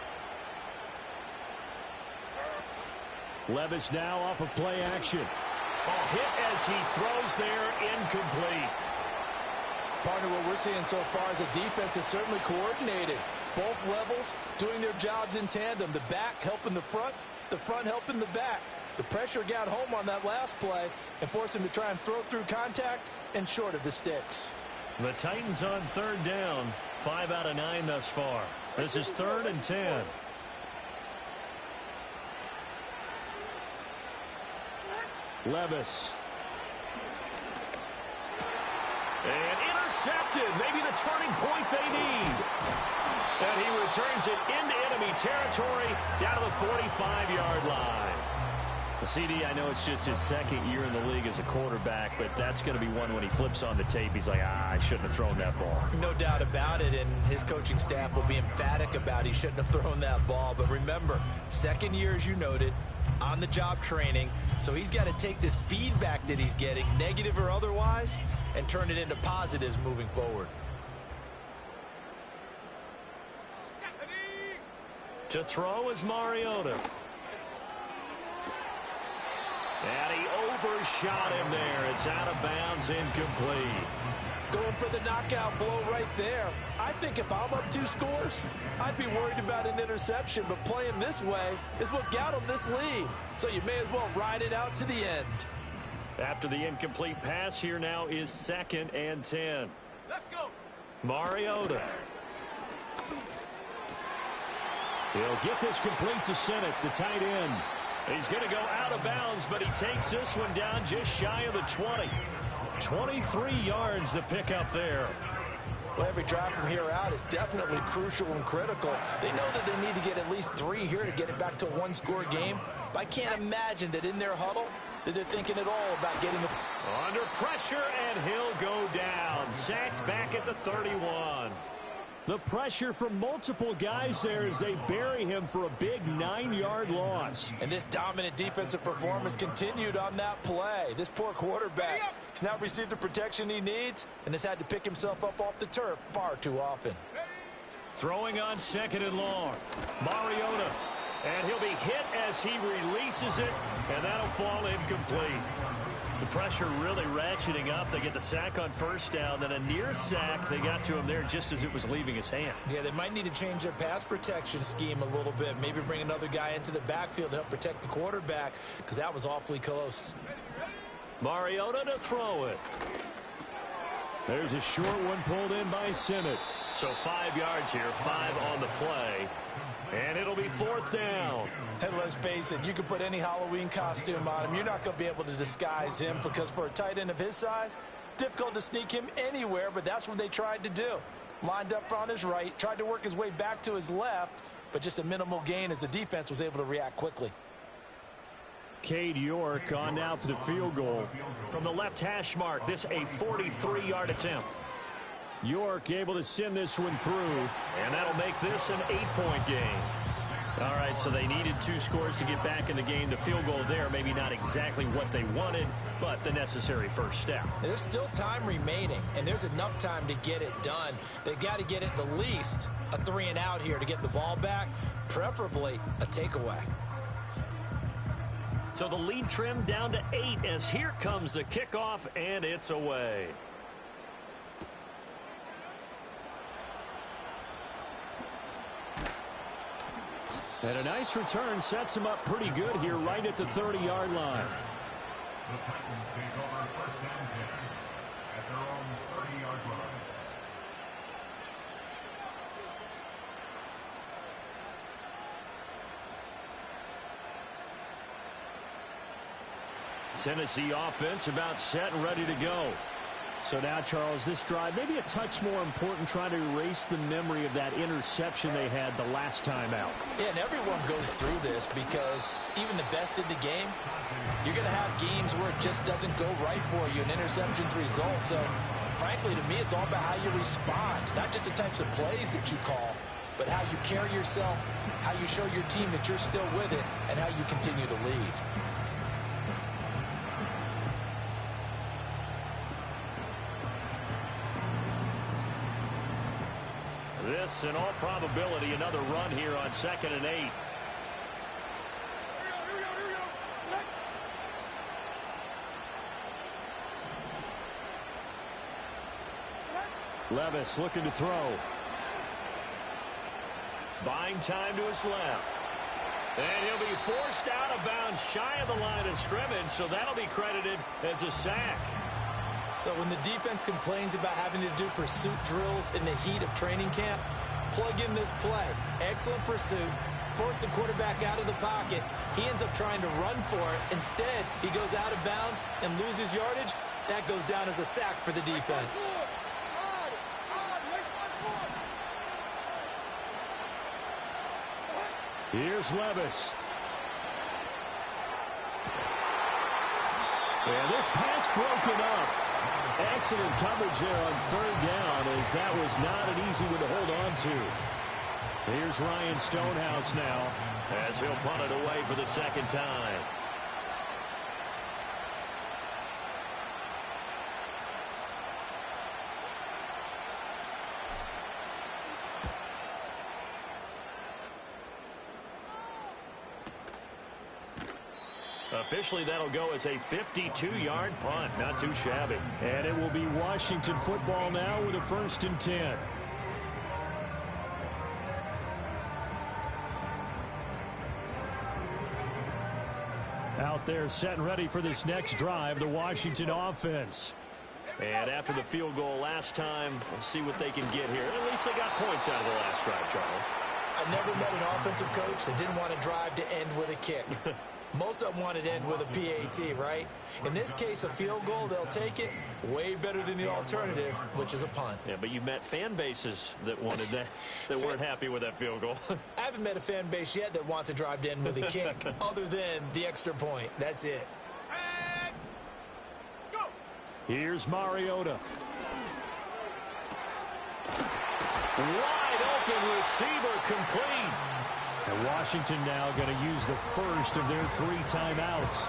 Levis now off of play action. A hit as he throws there, incomplete. Partner, what we're seeing so far is the defense is certainly coordinated. Both levels doing their jobs in tandem. The back helping the front helping the back. The pressure got home on that last play and forced him to try and throw through contact and short of the sticks. The Titans on 3rd down. 5 out of 9 thus far. This is 3rd and 10. Levis. And intercepted. Maybe the turning point they need. And he returns it into enemy territory down to the 45-yard line. The CD, I know it's just his 2nd year in the league as a quarterback, but that's going to be one when he flips on the tape. He's like, I shouldn't have thrown that ball. No doubt about it, and his coaching staff will be emphatic about he shouldn't have thrown that ball. But remember, 2nd year, as you noted, on-the-job training, so he's got to take this feedback that he's getting, negative or otherwise, and turn it into positives moving forward. To throw is Mariota. And he overshot him there. It's out of bounds, incomplete. Going for the knockout blow right there. I think if I'm up 2 scores, I'd be worried about an interception, but playing this way is what got him this lead. So you may as well ride it out to the end. After the incomplete pass, here now is 2nd and 10. Let's go. Mariota. He'll get this complete to Sennett, the tight end. He's going to go out of bounds, but he takes this one down just shy of the 20. 23 yards to pick up there. Well, every drive from here out is definitely crucial and critical. They know that they need to get at least 3 here to get it back to a one-score game. But I can't imagine that in their huddle that they're thinking at all about getting the... Under pressure, and he'll go down. Sacked back at the 31. The pressure from multiple guys there as they bury him for a big 9-yard loss. And this dominant defensive performance continued on that play. This poor quarterback has now received the protection he needs and has had to pick himself up off the turf far too often. Throwing on 2nd and long. Mariota. And he'll be hit as he releases it, and that'll fall incomplete. The pressure really ratcheting up. They get the sack on 1st down, then a near sack. They got to him there just as it was leaving his hand. Yeah, they might need to change their pass protection scheme a little bit. Maybe bring another guy into the backfield to help protect the quarterback, because that was awfully close. Mariota to throw it. There's a short one pulled in by Simmett. So 5 yards here, 5 on the play. And it'll be 4th down. And let's face it, you can put any Halloween costume on him. You're not going to be able to disguise him, because for a tight end of his size, difficult to sneak him anywhere, but that's what they tried to do. Lined up on his right, tried to work his way back to his left, but just a minimal gain as the defense was able to react quickly. Cade York on now for the field goal. From the left hash mark, this a 43-yard attempt. York able to send this one through, and that'll make this an 8-point game. All right, so they needed 2 scores to get back in the game. The field goal there, maybe not exactly what they wanted, but the necessary first step. There's still time remaining, and there's enough time to get it done. They've got to get at the least a 3-and-out here to get the ball back, preferably a takeaway. So the lead trimmed down to 8 as here comes the kickoff, and it's away. And a nice return sets him up pretty good here right at the 30-yard line. The Titans take over 1st and 10 at their own 30-yard line. Tennessee offense about set and ready to go. So now, Charles, this drive maybe a touch more important, trying to erase the memory of that interception they had the last time out. Yeah, and everyone goes through this, because even the best in the game, you're going to have games where it just doesn't go right for you, and interceptions result. So, frankly, to me, it's all about how you respond, not just the types of plays that you call, but how you carry yourself, how you show your team that you're still with it, and how you continue to lead. This, in all probability, another run here on 2nd and 8. Levis looking to throw. Buying time to his left. And he'll be forced out of bounds shy of the line of scrimmage, so that'll be credited as a sack. So when the defense complains about having to do pursuit drills in the heat of training camp, plug in this play. Excellent pursuit. Force the quarterback out of the pocket. He ends up trying to run for it. Instead, he goes out of bounds and loses yardage. That goes down as a sack for the defense. Here's Levis. And this pass broken up. Excellent coverage there on 3rd down, as that was not an easy one to hold on to. Here's Ryan Stonehouse now, as he'll punt it away for the 2nd time. Officially, that'll go as a 52-yard punt. Not too shabby. And it will be Washington football now with a 1st and 10. Out there set and ready for this next drive, the Washington offense. And after the field goal last time, we'll see what they can get here. At least they got points out of the last drive, Charles. I've never met an offensive coach that didn't want to drive to end with a kick. Most of them want it end with a PAT, right? In this case, a field goal, they'll take it. Way better than the alternative, which is a punt. Yeah, but you met fan bases that wanted that, that weren't happy with that field goal. I haven't met a fan base yet that wants to drive to end with a kick, other than the extra point. That's it. And go. Here's Mariota. Wide open receiver complete. And Washington now going to use the first of their 3 timeouts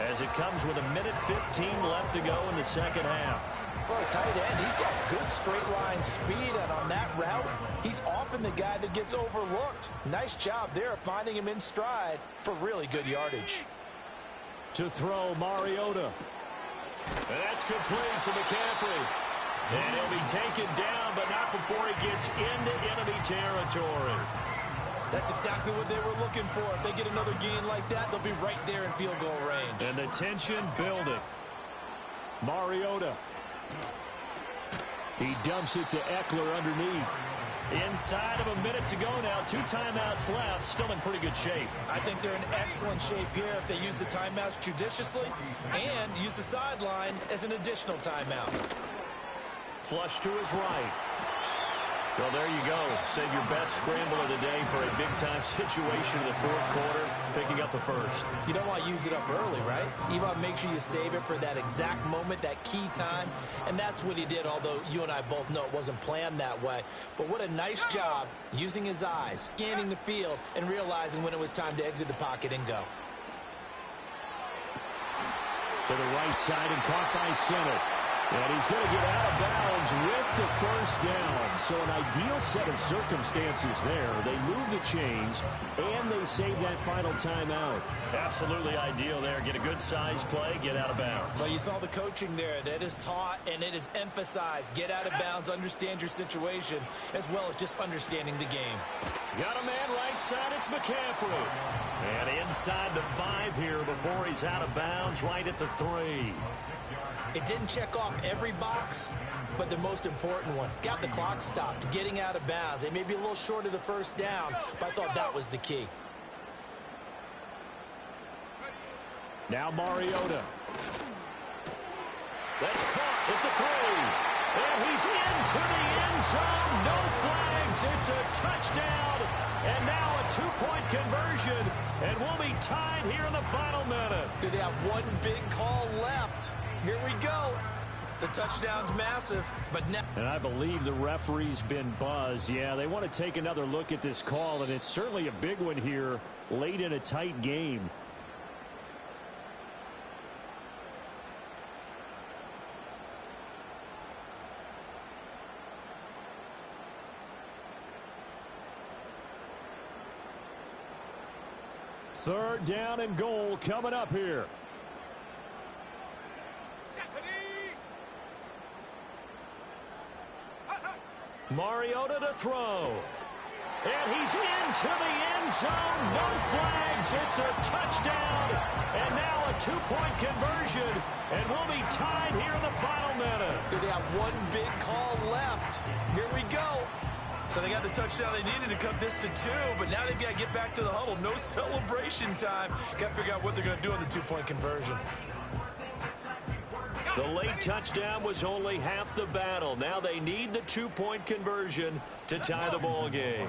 as it comes with 1:15 left to go in the second half. For a tight end, he's got good straight line speed, and on that route, he's often the guy that gets overlooked. Nice job there finding him in stride for really good yardage. To throw, Mariota. And that's complete to McCaffrey. And he'll be taken down, but not before he gets into enemy territory. That's exactly what they were looking for. If they get another gain like that, they'll be right there in field goal range. And the tension building. Mariota. He dumps it to Eckler underneath. Inside of a minute to go now. 2 timeouts left. Still in pretty good shape. I think they're in excellent shape here if they use the timeouts judiciously and use the sideline as an additional timeout. Flush to his right. So there you go. Save your best scramble of the day for a big-time situation in the 4th quarter, picking up the first. You don't want to use it up early, right? You want to make sure you save it for that exact moment, that key time. And that's what he did, although you and I both know it wasn't planned that way. But what a nice job using his eyes, scanning the field, and realizing when it was time to exit the pocket and go. To the right side and caught by center. And he's going to get out of bounds with the first down. So an ideal set of circumstances there. They move the chains, and they save that final timeout. Absolutely ideal there. Get a good size play, get out of bounds. Well, you saw the coaching there. That is taught, and it is emphasized. Get out of bounds, understand your situation, as well as just understanding the game. Got a man right side, it's McCaffrey. And inside the 5 here before he's out of bounds, right at the 3. It didn't check off every box, but the most important one. Got the clock stopped, getting out of bounds. They may be a little short of the first down, but I thought that was the key. Now Mariota. That's caught at the 3. And he's into the end zone. No flags. It's a touchdown. And now a 2-point conversion. And we'll be tied here in the final minute. Do they have one big call left? Here we go. The touchdown's massive, but now... And I believe the referee's been buzzed. Yeah, they want to take another look at this call, and it's certainly a big one here late in a tight game. Third down and goal coming up here. Mariota to throw. And he's into the end zone. No flags. It's a touchdown. And now a 2-point conversion. And we'll be tied here in the final minute. Do they have one big call left? Here we go. So they got the touchdown they needed to cut this to 2, but now they've got to get back to the huddle. No celebration time. Got to figure out what they're going to do on the 2-point conversion. The late touchdown was only half the battle. Now they need the 2-point conversion to tie the ball game.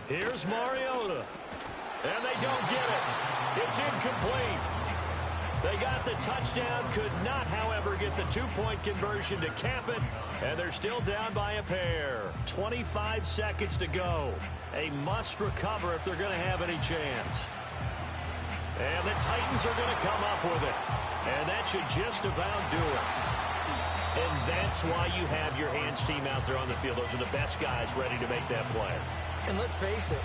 Here's Mariota. And they don't get it. It's incomplete. They got the touchdown, could not, however, get the 2-point conversion to cap it, and they're still down by a pair. 25 seconds to go. A must recover if they're going to have any chance. And the Titans are going to come up with it. And that should just about do it. And that's why you have your hands team out there on the field. Those are the best guys ready to make that play. And let's face it,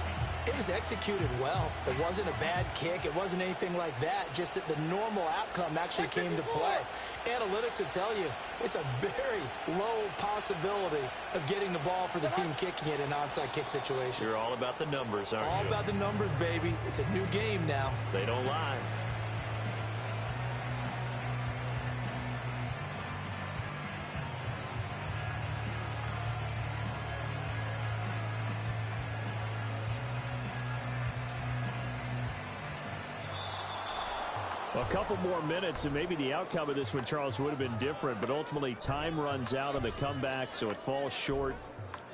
it was executed well. It wasn't a bad kick. It wasn't anything like that. Just that the normal outcome actually came to play. Analytics will tell you it's a very low possibility of getting the ball for the team kicking it in an onside kick situation. You're all about the numbers, aren't you? All about the numbers, baby. It's a new game now. They don't lie. A couple more minutes, and maybe the outcome of this one, Charles, would have been different, but ultimately time runs out on the comeback, so it falls short,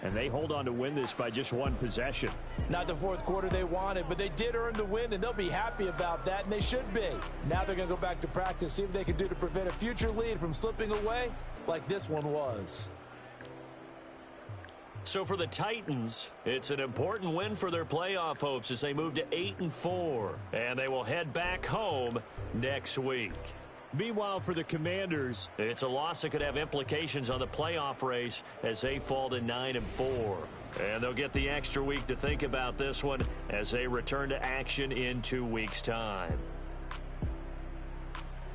and they hold on to win this by just one possession. Not the fourth quarter they wanted, but they did earn the win, and they'll be happy about that, and they should be. Now they're going to go back to practice, see what they can do to prevent a future lead from slipping away like this one was. So for the Titans, it's an important win for their playoff hopes as they move to 8-4, and they will head back home next week. Meanwhile, for the Commanders, it's a loss that could have implications on the playoff race as they fall to 9-4. And they'll get the extra week to think about this one as they return to action in 2 weeks' time.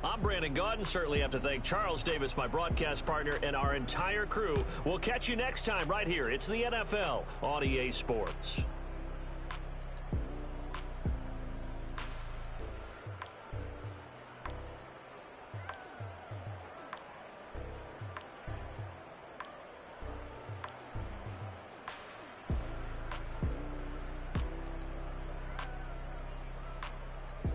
I'm Brandon Gaudin. Certainly have to thank Charles Davis, my broadcast partner, and our entire crew. We'll catch you next time right here. It's the NFL on EA Sports.